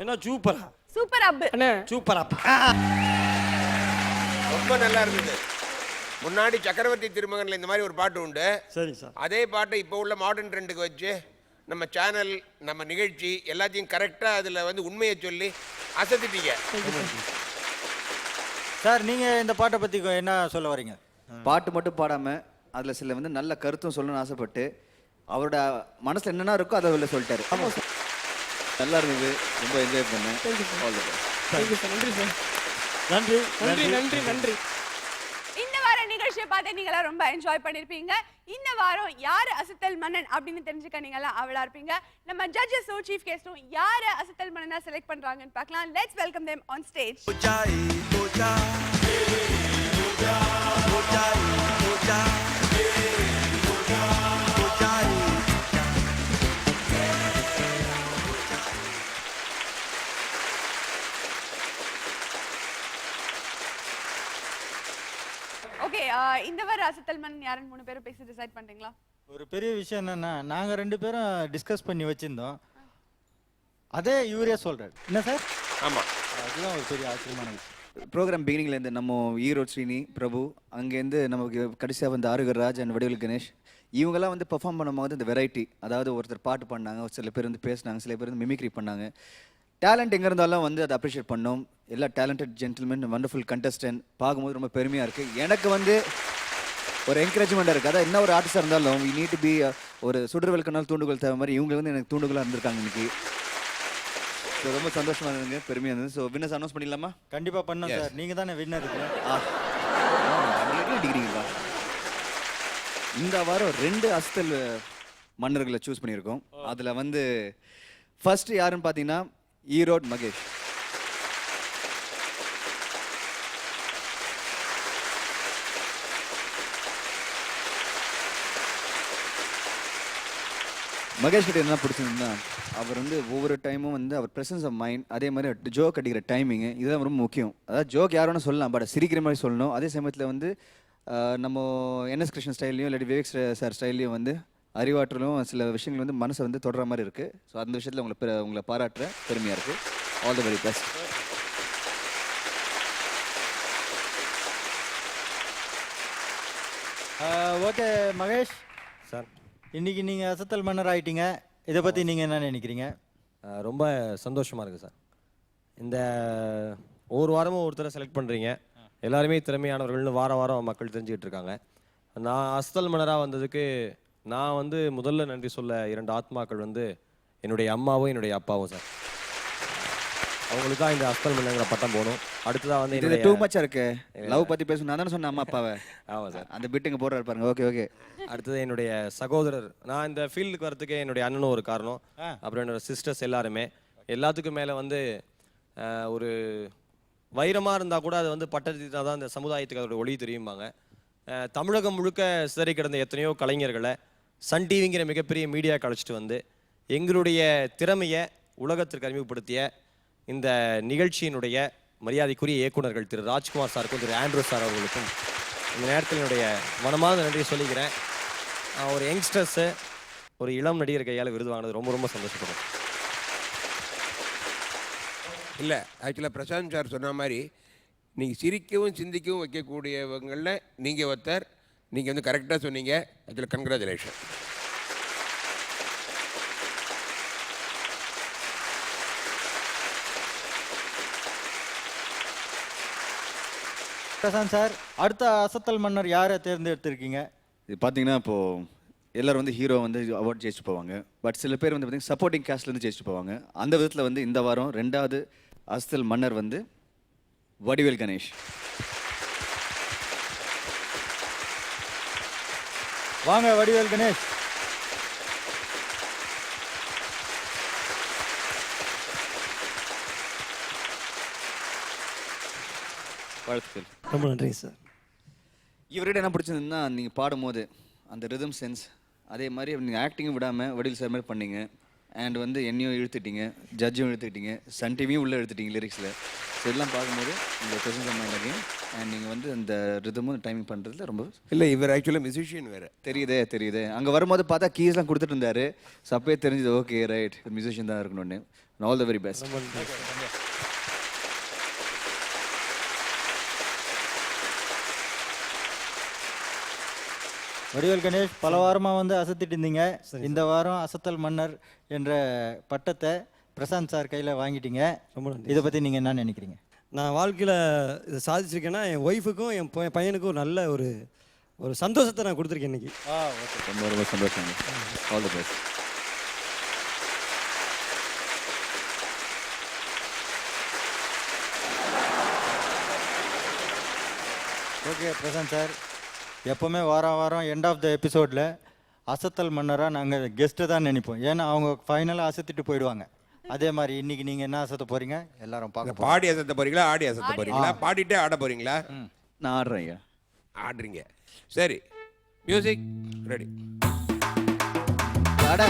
என்ன சூப்பரா? சூப்பர் அப்பு. அண்ணே சூப்பரா. ரொம்ப நல்லா இருந்தது. முன்னாடி சக்கரவர்த்தி திருமகன்ல இந்த மாதிரி ஒரு பாட்டு உண்டு. சரி சார். அதே பாட்டை இப்போ உள்ள மாடர்ன் ட்ரெண்டுக்கு வச்சு நம்ம சேனல் நம்ம நிகழ்ச்சி எல்லாத்தையும் கரெக்டாக அதில் வந்து உண்மையை சொல்லி அசத்திட்டீங்க. சார் நீங்க இந்த பாட்டை பத்தி என்ன சொல்ல வரீங்க? பாட்டு மட்டும் பாடாம அதுல சில வந்து நல்ல கருத்தும் சொல்லணும்னு ஆசைப்பட்டு அவரோட மனசுல என்னென்ன இருக்கோ அதை வெளில சொல்லிட்டாரு. நல்லா இருந்தது. ரொம்ப என்ஜாய் பண்ணேன். நன்றி. இந்த வார நிகழ்ச்சியை பார்த்து நீங்களாம் ரொம்ப என்ஜாய் பண்ணிருப்பீங்க. இந்த வாரம் யாரு அசத்தல் மன்னன் அப்படின்னு தெரிஞ்சுக்க நீங்களாம் அவளா இருப்பீங்க. நம்ம ஜட்ஜஸும் சீஃப் கெஸ்டும் யாரு அசத்தல் மன்னனா செலக்ட் பண்றாங்கன்னு பார்க்கலாம். Let's welcome them on stage. Okay இந்த வார அசத்தல் மன்னன் யாருன்னு 3 பேரும் பேசி டிசைட் பண்றீங்களா? ஒரு பெரிய விஷயம் என்னன்னா நாங்க 2 பேரும் டிஸ்கஸ் பண்ணி வச்சிருந்தோம். அதே இவரே சொல்றாரு. என்ன சார்? ஆமா, அதுதான் ஒரு பெரிய ஆச்சரியமான விஷயம். ப்ரோக்ராம் பிகினிங்லேருந்து நம்ம ஈரோடு ஸ்ரீனி பிரபு, அங்கேருந்து நமக்கு கடைசியாக வந்து ஆருகர் ராஜ் அண்ட் வடிவேல் கணேஷ், இவங்கெல்லாம் வந்து பெர்ஃபார்ம் பண்ணும்போது இந்த வெரைட்டி, அதாவது ஒருத்தர் பாட்டு பண்ணாங்க, சில பேர் வந்து பேசினாங்க, சில பேர் வந்து மிமிக்ரி பண்ணாங்க. டேலண்ட் எங்கே இருந்தாலும் வந்து அதை அப்ரிஷியேட் பண்ணோம். எல்லா டேலண்டட் ஜென்டில்மென், வண்டர்ஃபுல் கண்டஸ்டன்ட் பார்க்கும்போது ரொம்ப பெருமையாக இருக்குது. எனக்கு வந்து ஒரு என்கரேஜ்மெண்ட்டாக இருக்குது. அதான் என்ன ஒரு ஆர்டிஸ்டாக இருந்தாலும் வி நீட் டு பி ஒரு சுடுவெல்கனால் தூண்டுகோல் தேவை மாதிரி இவங்க வந்து எனக்கு தூண்டுகோலாக இருந்திருக்காங்க இன்னைக்கு. ஸோ ரொம்ப சந்தோஷமாக இருந்ததுங்க, பெருமையாக இருந்தது. ஸோ வின்னர்ஸ் அனௌன்ஸ் பண்ணிடலாமா? கண்டிப்பாக பண்ணோம் சார். நீங்கள் தானே வின்னர் இருக்கு. டிகிரிங்களா? இந்த வாரம் 2 அசத்தல் மன்னர்களை சூஸ் பண்ணியிருக்கோம். அதில் வந்து ஃபர்ஸ்ட் யாருன்னு பார்த்தீங்கன்னா ஈரோடு மகேஷ். மகேஷ் கிட்ட என்ன பிடிச்சிருந்தா அவர் வந்து ஒவ்வொரு டைமும் வந்து அவர் ப்ரெசன்ஸ் ஆஃப் மைண்ட், அதே மாதிரி ஜோக் அடிக்கிற டைமிங்கு, இதுதான் ரொம்ப முக்கியம். அதாவது ஜோக் யாரோன்னு சொல்லலாம், பட் சிரிக்கிற மாதிரி சொல்லணும். அதே சமயத்தில் வந்து நம்ம என்எஸ் கிருஷ்ணன் ஸ்டைல்லையும் இல்லாட்டி விவேக் சார் ஸ்டைல்லையும் வந்து அறிவாற்றலும் சில விஷயங்கள் வந்து மனசை வந்து தொடர மாதிரி இருக்குது. ஸோ அந்த விஷயத்தில் உங்களை பாராட்டுற பெருமையாக இருக்குது. All the very best. Okay Mahesh sir, இன்னைக்கு நீங்கள் அசத்தல் மன்னர் ஆயிட்டீங்க. இதை பற்றி நீங்கள் என்ன நினைக்கிறீங்க? ரொம்ப சந்தோஷமாக இருக்குது சார். இந்த ஒவ்வொரு வாரமும் ஒருத்தரை செலக்ட் பண்ணுறீங்க, எல்லாருமே திறமையானவர்கள்னு வாரம் மக்கள் தெரிஞ்சுக்கிட்டு இருக்காங்க. நான் அசத்தல் மன்னராக வந்ததுக்கு நான் வந்து முதல்ல நன்றி சொல்ல 2 ஆத்மாக்கள் வந்து என்னுடைய அம்மாவும் என்னுடைய அப்பாவும் சார். அவங்களுக்கு தான் இந்த அசத்தல் மன்னங்கிற பட்டம் போகணும். அடுத்ததாக வந்து இது டூ மச்சாக இருக்கு. லவ் பற்றி பேசணும். நான் தானே சொன்னேன் அம்மா அப்பாவை. ஆமாம் சார், அந்த பிட்டுங்க போடுறாரு பாருங்க. Okay okay. அடுத்தது என்னுடைய சகோதரர். நான் இந்த ஃபீல்டுக்கு வரதுக்கு என்னுடைய அண்ணனும் ஒரு காரணம், அப்புறம் என்னோட சிஸ்டர்ஸ் எல்லாருமே. எல்லாத்துக்கும் மேலே வந்து ஒரு வைரமாக இருந்தால் கூட அது வந்து பட்டத்திட்டா தான் இந்த சமுதாயத்துக்கு அதோட ஒளி தெரியுமாங்க. தமிழகம் முழுக்க சிதறி கிடந்த எத்தனையோ கலைஞர்களை சன் டிவிங்கிற மிகப்பெரிய மீடியா கழிச்சிட்டு வந்து எங்களுடைய திறமையை உலகத்திற்கு அறிமுகப்படுத்திய இந்த நிகழ்ச்சியினுடைய மரியாதைக்குரிய இயக்குனர்கள் திரு ராஜ்குமார் சாருக்கும் திரு ஆண்ட்ரூ சார் அவர்களுக்கும் இந்த நேரத்தில் என்னுடைய மனமார்ந்த நன்றியை சொல்லிக்கிறேன். ஒரு யங்ஸ்டர்ஸு ஒரு இளம் நடிகர் கையால் விருது வாங்கினது ரொம்ப ரொம்ப சந்தோஷப்படுறேன். இல்லை, ஆக்சுவலாக பிரசாந்த் சார் சொன்ன மாதிரி நீங்கள் சிரிக்கவும் சிந்திக்கவும் வைக்கக்கூடியவங்களில் நீங்கள் ஒருத்தர். நீங்கள் வந்து கரெக்டாக சொன்னீங்க. அதில் கங்க்ராச்சுலேஷன். பிரசாந்த் சார், அடுத்த அசத்தல் மன்னர் யாரை தேர்ந்தெடுத்திருக்கீங்க? இது பார்த்தீங்கன்னா இப்போது எல்லோரும் வந்து ஹீரோ வந்து அவார்ட் ஜெயிச்சு போவாங்க. பட் சில பேர் வந்து பார்த்தீங்கன்னா சப்போர்ட்டிங் கேஸ்ட்லேருந்து ஜெயிச்சு போவாங்க. அந்த விதத்தில் வந்து இந்த வாரம் 2வது அசத்தல் மன்னர் வந்து வடிவேல் கணேஷ். வாங்க வடிவேல் கணேஷ். வாழ்த்துக்கள். ரொம்ப நன்றி சார். இவர்கிட்ட என்ன பிடிச்சதுன்னா நீங்கள் பாடும்போது அந்த ரிதம் சென்ஸ், அதே மாதிரி நீங்கள் ஆக்டிங்கும் விடாமல் வடிவேல் சார் மாதிரி பண்ணீங்க. அண்ட் வந்து என்னையும் இழுத்துட்டீங்க, ஜட்ஜும் இழுத்துக்கிட்டீங்க, சன் டிவியும் உள்ளே எடுத்துட்டீங்க லிரிக்ஸில். ஸோ இதெல்லாம் பார்க்கும்போது உங்கள் presence of mind again and நீங்கள் வந்து அந்த ரிதமும் டைமிங் பண்ணுறதுல ரொம்ப இல்லை, இவர் ஆக்சுவலாக மியூசிஷியன் வேறு. தெரியுது. அங்கே வரும்போது பார்த்தா கீஸ்லாம் கொடுத்துட்டு இருந்தாரு. ஸோ அப்பயே தெரிஞ்சது ஓகே ரைட் மியூசிஷியன் தான் இருக்கணும்னு. All the very best. Vadivel Ganesh, பல வாரமாக வந்து அசத்திட்டு இருந்தீங்க. இந்த வாரம் அசத்தல் மன்னர் என்ற பட்டத்தை பிரசாந்த் சார் கையில் வாங்கிட்டீங்க. ரொம்ப நன்றி. இதை பற்றி நீங்கள் என்ன நினைக்கிறீங்க? நான் வாழ்க்கையில் இதை சாதிச்சிருக்கேன்னா என் ஒய்ஃபுக்கும் என் பையனுக்கும் நல்ல ஒரு சந்தோஷத்தை நான் கொடுத்துருக்கேன் இன்னைக்கு. ஓகே, ரொம்ப சந்தோஷம். All the best. Okay Prashanth sir, எப்போவுமே வாரம் எண்ட் ஆஃப் த எபிசோடில் அசத்தல் மன்னராக நாங்கள் கெஸ்ட்டை தான் நினைப்போம். ஏன்னா அவங்க ஃபைனலாக அசத்திட்டு போயிடுவாங்க. அதே மாதிரி இன்னைக்கு நீங்கள் என்ன அசத்த போகிறீங்க எல்லாரும் பார்க்க? பாடி அசத்த போகிறீங்களா, ஆடி அசத்த போகிறீங்களா, பாடிட்டே ஆட போகிறீங்களா? நான் ஆடுறேன். ஆடுறீங்க, சரி. Music ready. ஆட